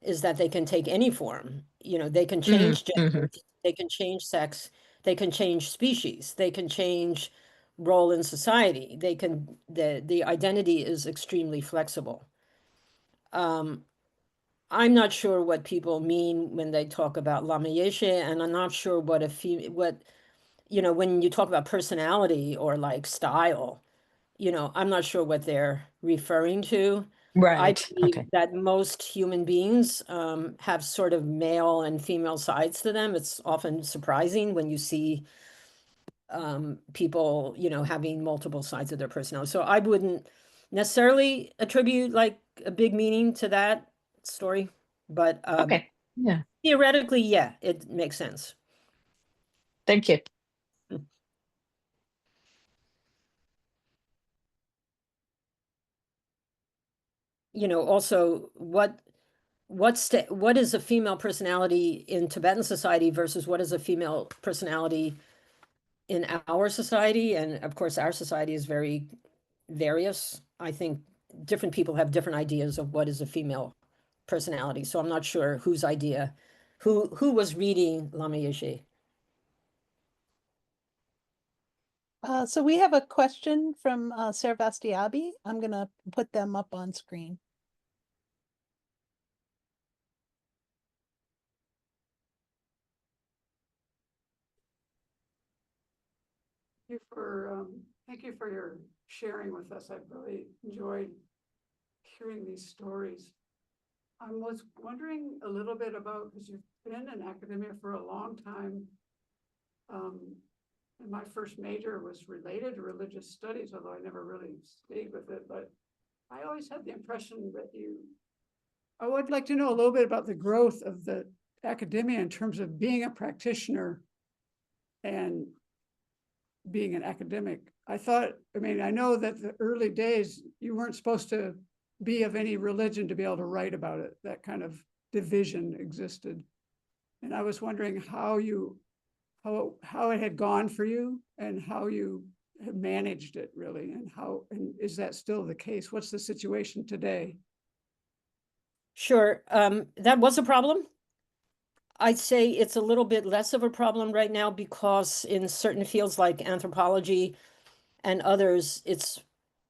is that they can take any form. They can Mm, change gender, mhm. they can change sex, they can change species, they can change role in society. The identity is extremely flexible. Um, I'm not sure what people mean when they talk about Lama Yeshe, and I'm not sure when you talk about personality or like style, I'm not sure what they're referring to. I Right. believe Okay. that most human beings have sort of male and female sides to them. It's often surprising when you see people, having multiple sides of their personality. So I wouldn't necessarily attribute like a big meaning to that story, but Okay. Yeah. theoretically, yeah, it makes sense. Thank you. Also what is a female personality in Tibetan society versus what is a female personality in our society? And of course, our society is very various. I think different people have different ideas of what is a female personality. So I'm not sure whose idea, who was reading Lama Yeshe. So we have a question from Sarvastiabi. I'm going to put them up on screen. Thank you for your sharing with us. I've really enjoyed hearing these stories. I was wondering a little bit about, because you've been in academia for a long time. And my first major was related to religious studies, although I never really stayed with it. But I always had the impression that I would like to know a little bit about the growth of the academia in terms of being a practitioner and being an academic. I know that the early days, you weren't supposed to be of any religion to be able to write about it. That kind of division existed. And I was wondering how it had gone for you and how you have managed it really, and is that still the case? What's the situation today? Sure. That was a problem. I'd say it's a little bit less of a problem right now because in certain fields like anthropology and others, it's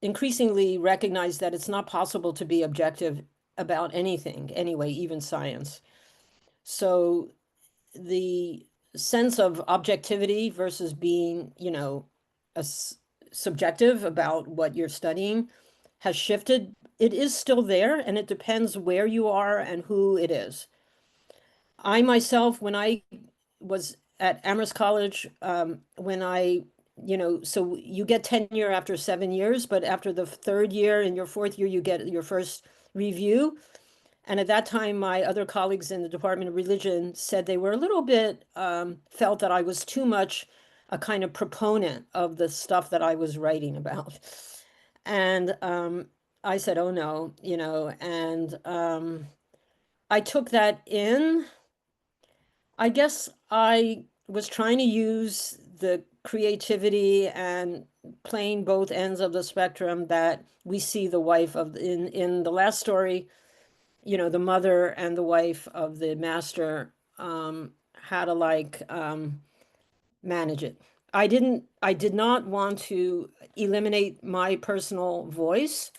increasingly recognized that it's not possible to be objective about anything anyway, even science. So the sense of objectivity versus being, subjective about what you're studying has shifted. It is still there, and it depends where you are and who it is. I myself, when I was at Amherst College, so you get tenure after 7 years, but after the third year and your fourth year, you get your first review. And at that time, my other colleagues in the Department of Religion said they were a little bit, felt that I was too much a kind of proponent of the stuff that I was writing about. And I said, oh no, and I took that in. I guess I was trying to use the creativity and playing both ends of the spectrum that we see the wife of in the last story, the mother and the wife of the master, how to manage it. I did not want to eliminate my personal voice.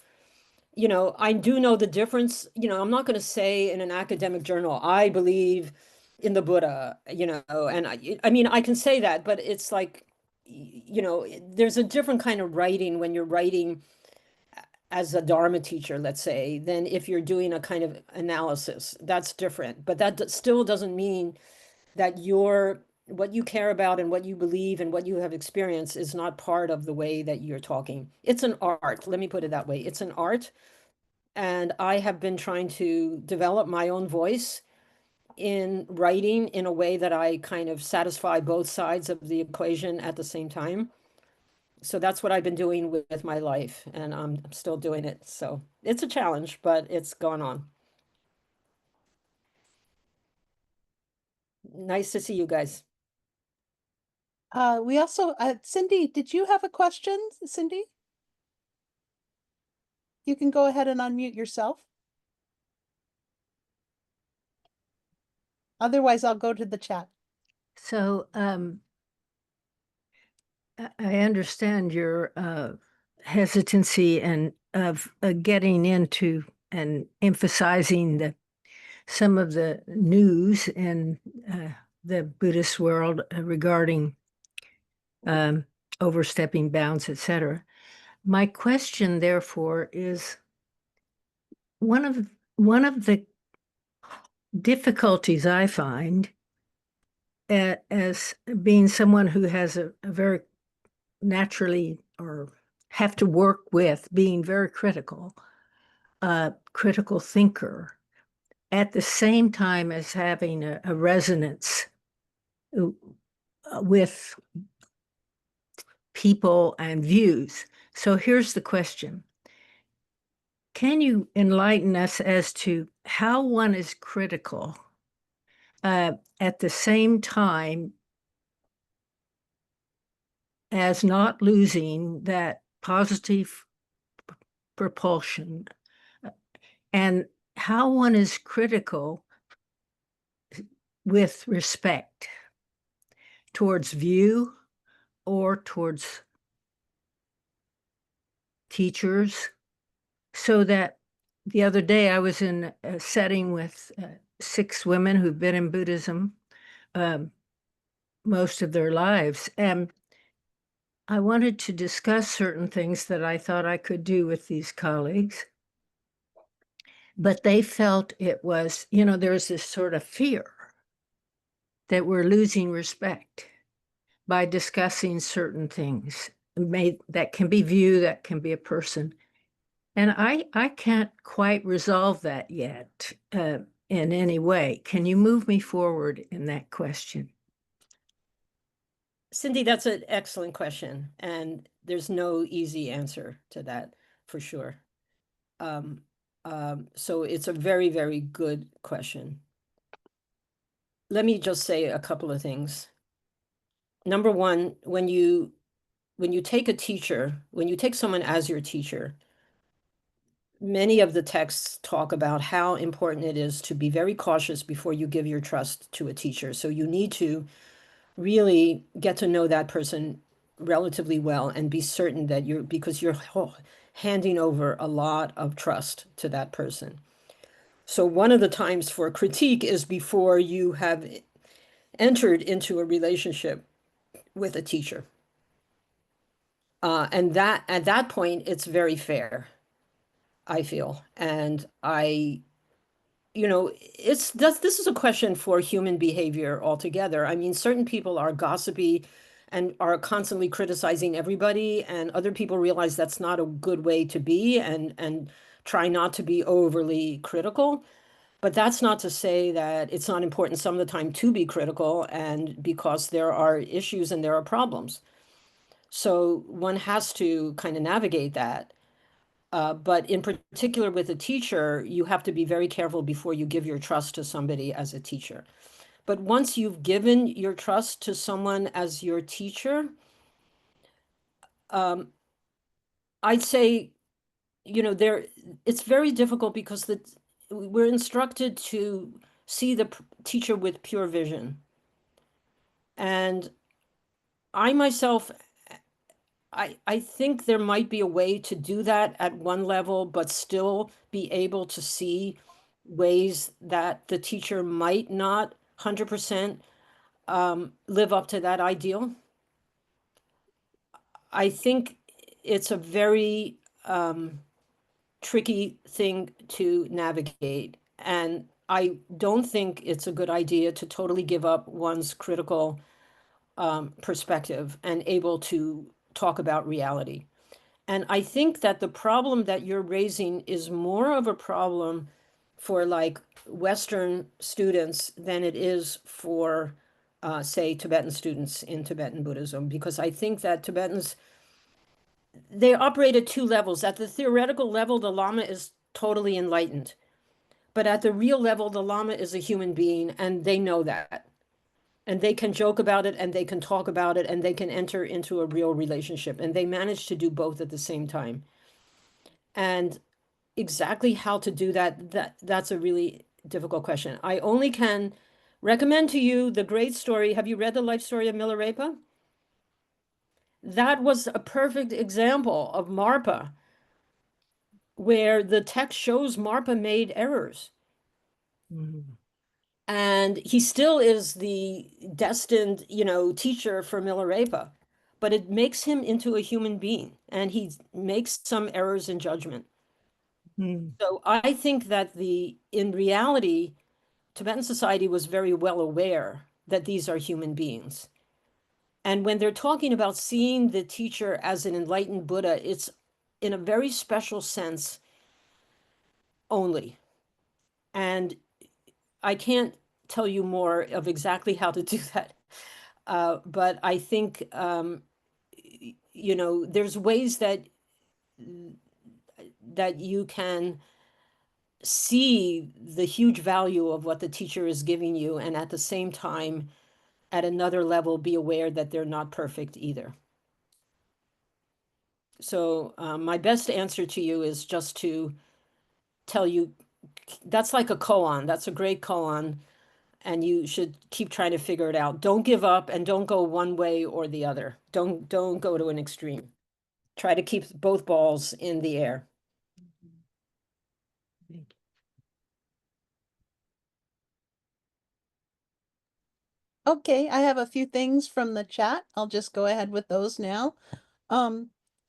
I do know the difference. I'm not going to say in an academic journal, I believe in the Buddha, and I mean, I can say that, but it's like, there's a different kind of writing when you're writing as a Dharma teacher, let's say, than if you're doing a kind of analysis. That's different. But that still doesn't mean that what you care about and what you believe and what you have experienced is not part of the way that you're talking. It's an art. Let me put it that way. It's an art. And I have been trying to develop my own voice in writing in a way that I kind of satisfy both sides of the equation at the same time. So that's what I've been doing with my life, and I'm still doing it. So it's a challenge, but it's gone on. Nice to see you guys. We also, Cindy, did you have a question, Cindy? You can go ahead and unmute yourself. Otherwise, I'll go to the chat. So I understand your hesitancy and of getting into and emphasizing some of the news in the Buddhist world regarding overstepping bounds, etc. My question, therefore, is one of the difficulties I find as being someone who has a very naturally or have to work with being very critical thinker, at the same time as having a resonance with people and views. So here's the question. Can you enlighten us as to how one is critical at the same time as not losing that positive propulsion, and how one is critical with respect towards view or towards teachers? So that the other day I was in a setting with 6 women who've been in Buddhism most of their lives, and I wanted to discuss certain things that I thought I could do with these colleagues, but they felt it was, there's this sort of fear that we're losing respect by discussing certain things. That can be view, that can be a person. And I can't quite resolve that yet in any way. Can you move me forward in that question? Cindy, that's an excellent question. And there's no easy answer to that for sure. So it's a very, very good question. Let me just say a couple of things. Number one, when you take a teacher, when you take someone as your teacher, many of the texts talk about how important it is to be very cautious before you give your trust to a teacher. So you need to really get to know that person relatively well and be certain that because you're handing over a lot of trust to that person. So one of the times for critique is before you have entered into a relationship with a teacher. And that at that point, it's very fair, I feel. And this is a question for human behavior altogether. I mean, certain people are gossipy and are constantly criticizing everybody, and other people realize that's not a good way to be and try not to be overly critical. But that's not to say that it's not important some of the time to be critical, and because there are issues and there are problems. So one has to kind of navigate that. But in particular with a teacher, you have to be very careful before you give your trust to somebody as a teacher. But once you've given your trust to someone as your teacher, I'd say, it's very difficult because we're instructed to see the teacher with pure vision. And I myself, I think there might be a way to do that at one level, but still be able to see ways that the teacher might not 100% live up to that ideal. I think it's a very tricky thing to navigate. And I don't think it's a good idea to totally give up one's critical perspective and able to talk about reality. And I think that the problem that you're raising is more of a problem for like Western students than it is for, say, Tibetan students in Tibetan Buddhism, because I think that Tibetans, they operate at two levels. At the theoretical level, the Lama is totally enlightened. But at the real level, the Lama is a human being, and they know that. And they can joke about it, and they can talk about it, and they can enter into a real relationship. And they manage to do both at the same time. And exactly how to do that's a really difficult question. I only can recommend to you the great story. Have you read the life story of Milarepa? That was a perfect example of Marpa, where the text shows Marpa made errors. And he still is the destined, teacher for Milarepa, but it makes him into a human being, and he makes some errors in judgment. So I think that in reality, Tibetan society was very well aware that these are human beings. And when they're talking about seeing the teacher as an enlightened Buddha, it's in a very special sense only. And I can't tell you more of exactly how to do that. But I think, there's ways that you can see the huge value of what the teacher is giving you, and at the same time, at another level, be aware that they're not perfect either. So my best answer to you is just to tell you that's like a koan. That's a great koan, and you should keep trying to figure it out. Don't give up, and don't go one way or the other. Don't go to an extreme. Try to keep both balls in the air. Okay, I have a few things from the chat. I'll just go ahead with those now.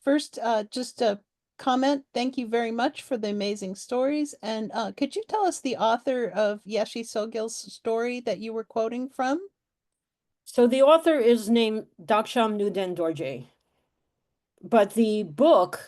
First, just a comment. Thank you very much for the amazing stories. And could you tell us the author of Yeshi Sogil's story that you were quoting from? So the author is named Daksham Nuden Dorje. But the book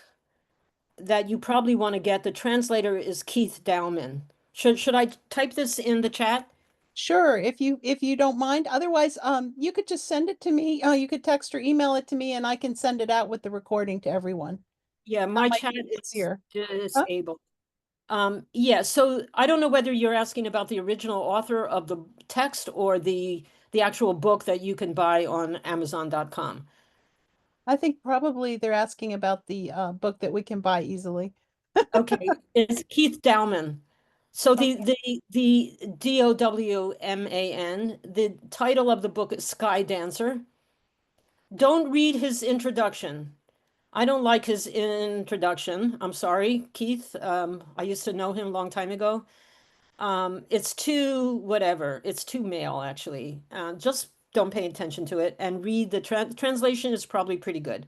that you probably want to get, the translator is Keith Dowman. Should I type this in the chat? Sure, if you don't mind. Otherwise, you could just send it to me. You could text or email it to me, and I can send it out with the recording to everyone. Yeah, That my might chat be is easier. Huh? disabled. Yeah, so I don't know whether you're asking about the original author of the text or the actual book that you can buy on Amazon.com. I think probably they're asking about the book that we can buy easily. Okay, it's Keith Dowman. So the Dowman, the title of the book is Sky Dancer. Don't read his introduction. I don't like his introduction. I'm sorry, Keith. I used to know him a long time ago. It's too whatever. It's too male, actually. Just don't pay attention to it and read the translation is probably pretty good.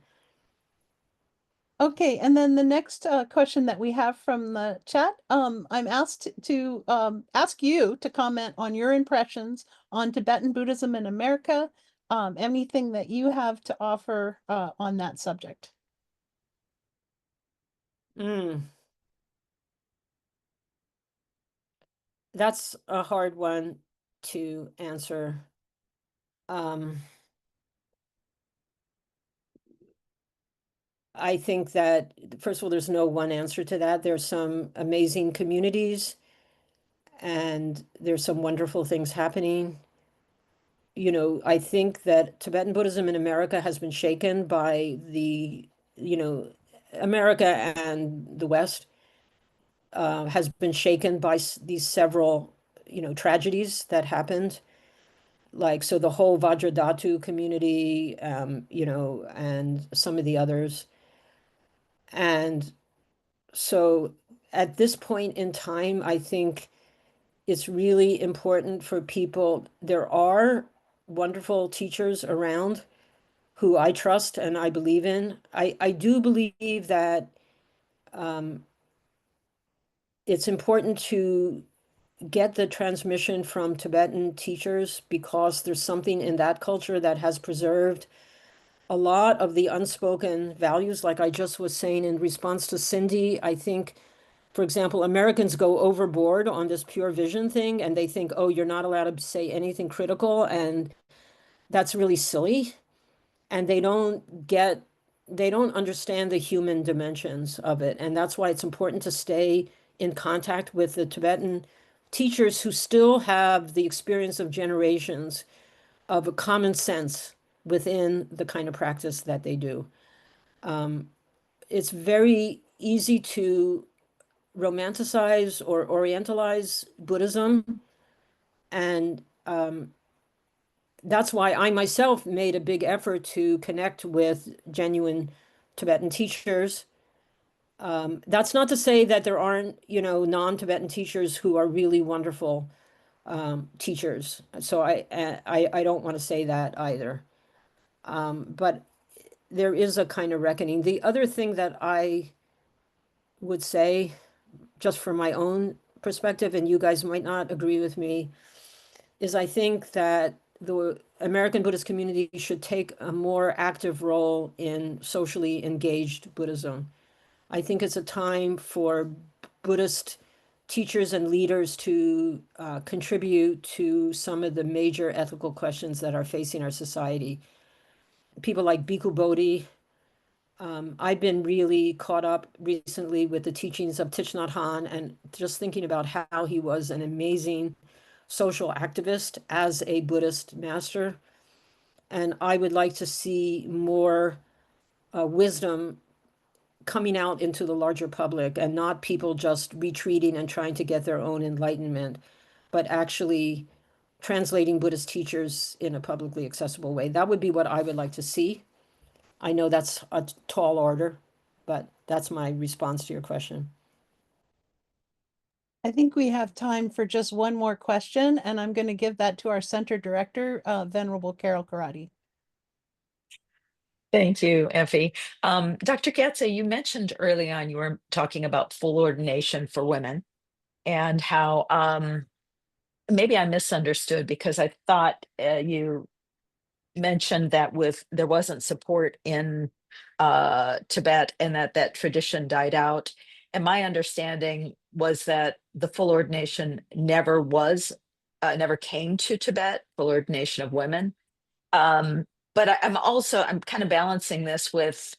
Okay, and then the next question that we have from the chat, I'm asked to ask you to comment on your impressions on Tibetan Buddhism in America, anything that you have to offer on that subject. Mm. That's a hard one to answer. I think that, first of all, there's no one answer to that. There's some amazing communities and there's some wonderful things happening. You know, I think that Tibetan Buddhism in America has been shaken by the, you know, America and the West has been shaken by these several, you know, tragedies that happened. Like, so the whole Vajradhatu community, you know, and some of the others. And so at this point in time, I think it's really important for people. There are wonderful teachers around who I trust and I believe in. I do believe that it's important to get the transmission from Tibetan teachers because there's something in that culture that has preserved a lot of the unspoken values. Like I just was saying in response to Cindy, I think, for example, Americans go overboard on this pure vision thing and they think, oh, you're not allowed to say anything critical. And that's really silly. And they don't understand the human dimensions of it. And that's why it's important to stay in contact with the Tibetan teachers who still have the experience of generations of a common sense within the kind of practice that they do. It's very easy to romanticize or orientalize Buddhism. And that's why I myself made a big effort to connect with genuine Tibetan teachers. That's not to say that there aren't, you know, non-Tibetan teachers who are really wonderful teachers. So I don't want to say that either. But there is a kind of reckoning. The other thing that I would say, just from my own perspective, and you guys might not agree with me, is I think that the American Buddhist community should take a more active role in socially engaged Buddhism. I think it's a time for Buddhist teachers and leaders to contribute to some of the major ethical questions that are facing our society. People like Bhikkhu Bodhi. I've been really caught up recently with the teachings of Thich Nhat Hanh and just thinking about how he was an amazing social activist as a Buddhist master. And I would like to see more wisdom coming out into the larger public and not people just retreating and trying to get their own enlightenment, but actually translating Buddhist teachers in a publicly accessible way. That would be what I would like to see. I know that's a tall order, but that's my response to your question. I think we have time for just one more question, and I'm going to give that to our center director, Venerable Carol Karate. Thank you, Effie. Dr. Gyatso, you mentioned early on you were talking about full ordination for women and how maybe I misunderstood because I thought you mentioned that there wasn't support in Tibet and that tradition died out. And my understanding was that the full ordination never came to Tibet, full ordination of women. But I'm kind of balancing this with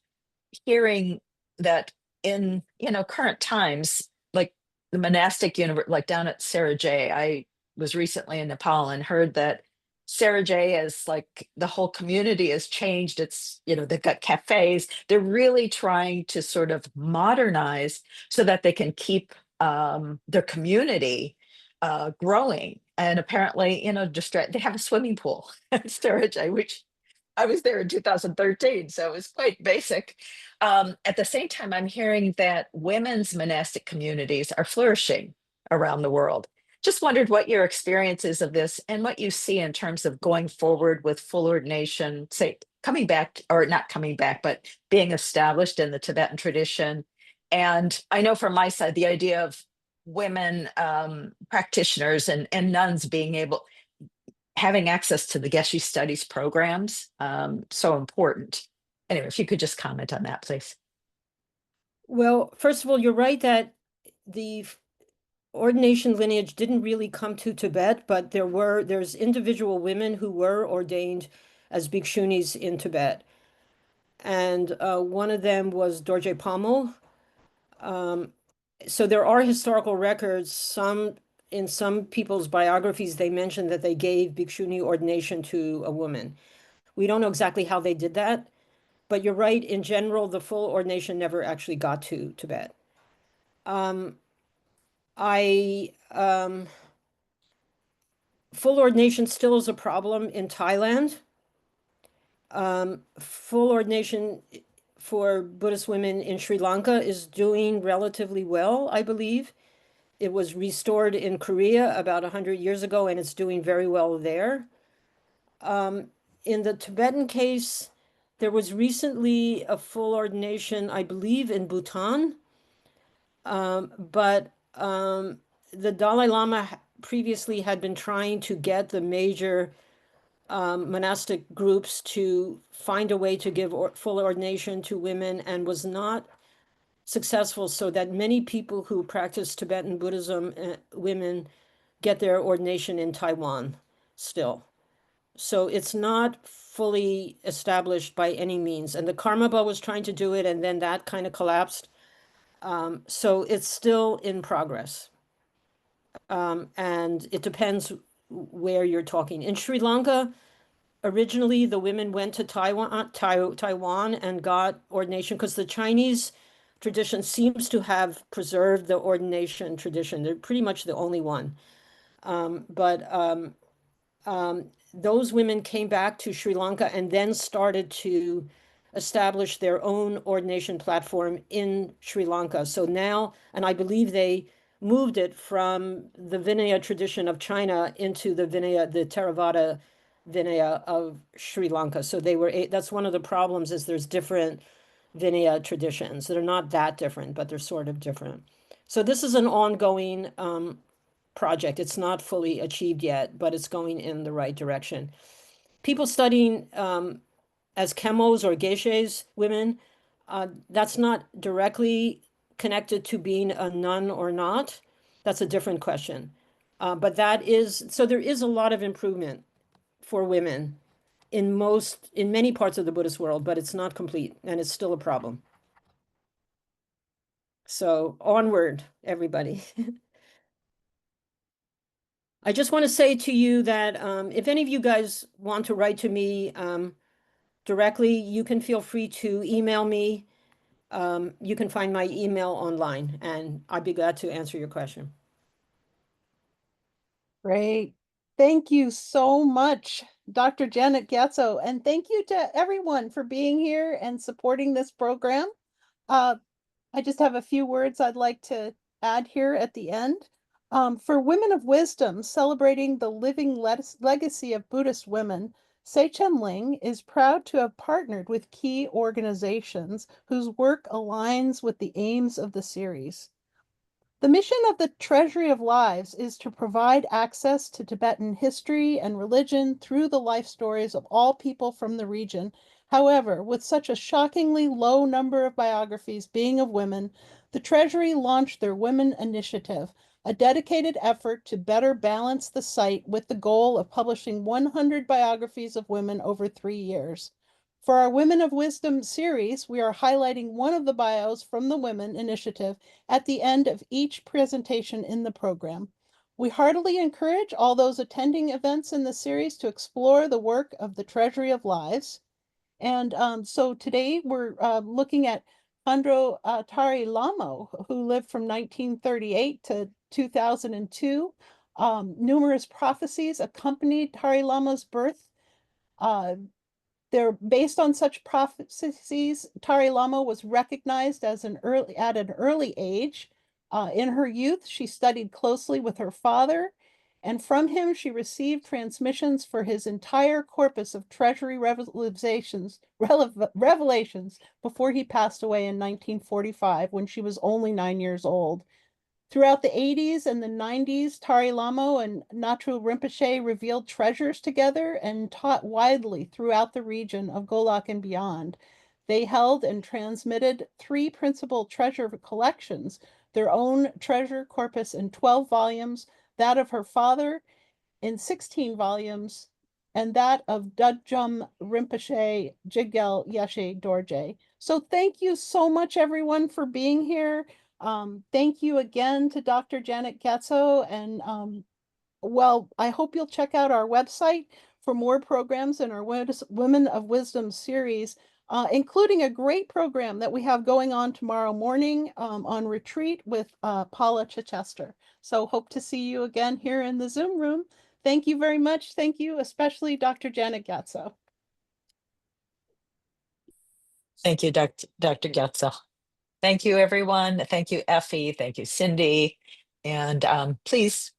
hearing that in current times, like the monastic universe, like down at Sarajay, I was recently in Nepal and heard that Sarajay is like the whole community has changed. It's they've got cafes. They're really trying to sort of modernize so that they can keep their community growing. And apparently, they have a swimming pool at Sarajay, which I was there in 2013, so it was quite basic. At the same time, I'm hearing that women's monastic communities are flourishing around the world. Just wondered what your experience is of this and what you see in terms of going forward with full ordination, say coming back or not coming back, but being established in the Tibetan tradition. And I know from my side, the idea of women practitioners and nuns being having access to the Geshe studies programs, so important. Anyway, if you could just comment on that, please. Well, first of all, you're right that the ordination lineage didn't really come to Tibet, but there's individual women who were ordained as bhikshunis in Tibet. And one of them was Dorje Pommel. So there are historical records. In some people's biographies, they mention that they gave bhikshuni ordination to a woman. We don't know exactly how they did that, but you're right. In general, the full ordination never actually got to Tibet. Full ordination still is a problem in Thailand. Full ordination for Buddhist women in Sri Lanka is doing relatively well, I believe. It was restored in Korea about 100 years ago, and it's doing very well there. In the Tibetan case, there was recently a full ordination, I believe, in Bhutan. But the Dalai Lama previously had been trying to get the major monastic groups to find a way to give full ordination to women and was not successful, so that many people who practice Tibetan Buddhism, women, get their ordination in Taiwan still. So it's not fully established by any means. And the Karmapa was trying to do it, and then that kind of collapsed. So it's still in progress. And it depends where you're talking. In Sri Lanka, originally the women went to Taiwan and got ordination because the Chinese tradition seems to have preserved the ordination tradition. They're pretty much the only one. Those women came back to Sri Lanka and then started to establish their own ordination platform in Sri Lanka. So now, and I believe they moved it from the Vinaya tradition of China into the Vinaya, the Theravada Vinaya of Sri Lanka. So that's one of the problems, is there's different Vinaya traditions that are not that different, but they're sort of different. So this is an ongoing project. It's not fully achieved yet, but it's going in the right direction. People studying as chemos or geishas, women, that's not directly connected to being a nun or not. That's a different question. But there is a lot of improvement for women in many parts of the Buddhist world, but it's not complete, and it's still a problem. So onward, everybody. I just want to say to you that if any of you guys want to write to me directly, you can feel free to email me. You can find my email online, and I'd be glad to answer your question. Great. Thank you so much, Dr. Janet Gyatso, and thank you to everyone for being here and supporting this program. I just have a few words I'd like to add here at the end. For Women of Wisdom, celebrating the living legacy of Buddhist women, Tse Chen Ling is proud to have partnered with key organizations whose work aligns with the aims of the series. The mission of the Treasury of Lives is to provide access to Tibetan history and religion through the life stories of all people from the region. However, with such a shockingly low number of biographies being of women, the Treasury launched their Women Initiative, a dedicated effort to better balance the site with the goal of publishing 100 biographies of women over 3 years. For our Women of Wisdom series, we are highlighting one of the bios from the Women Initiative at the end of each presentation in the program. We heartily encourage all those attending events in the series to explore the work of the Treasury of Lives. And so today we're looking at Pandro Tari Lamo, who lived from 1938 to 2002. Numerous prophecies accompanied Tari Lama's birth. They're based on such prophecies. Tari Lama was recognized at an early age. In her youth, she studied closely with her father, and from him she received transmissions for his entire corpus of treasury revelations before he passed away in 1945, when she was only 9 years old. Throughout the 80s and the 90s, Tari Lamo and Natru Rinpoche revealed treasures together and taught widely throughout the region of Golak and beyond. They held and transmitted 3 principal treasure collections their own treasure corpus in 12 volumes, that of her father in 16 volumes, and that of Dudjom Rinpoche Jigel Yeshe Dorje. So thank you so much, everyone, for being here. Thank you again to Dr. Janet Gyatso. And well, I hope you'll check out our website for more programs in our Women of Wisdom series, including a great program that we have going on tomorrow morning on retreat with Paula Chichester. So hope to see you again here in the Zoom room. Thank you very much. Thank you, especially Dr. Janet Gyatso. Thank you, Dr. Gyatso. Thank you, everyone. Thank you, Effie. Thank you, Cindy. And please,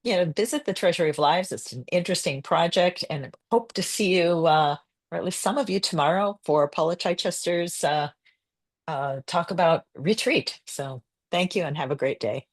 visit the Treasury of Lives. It's an interesting project, and hope to see you, or at least some of you, tomorrow for Paula Chichester's talk about retreat. So thank you and have a great day.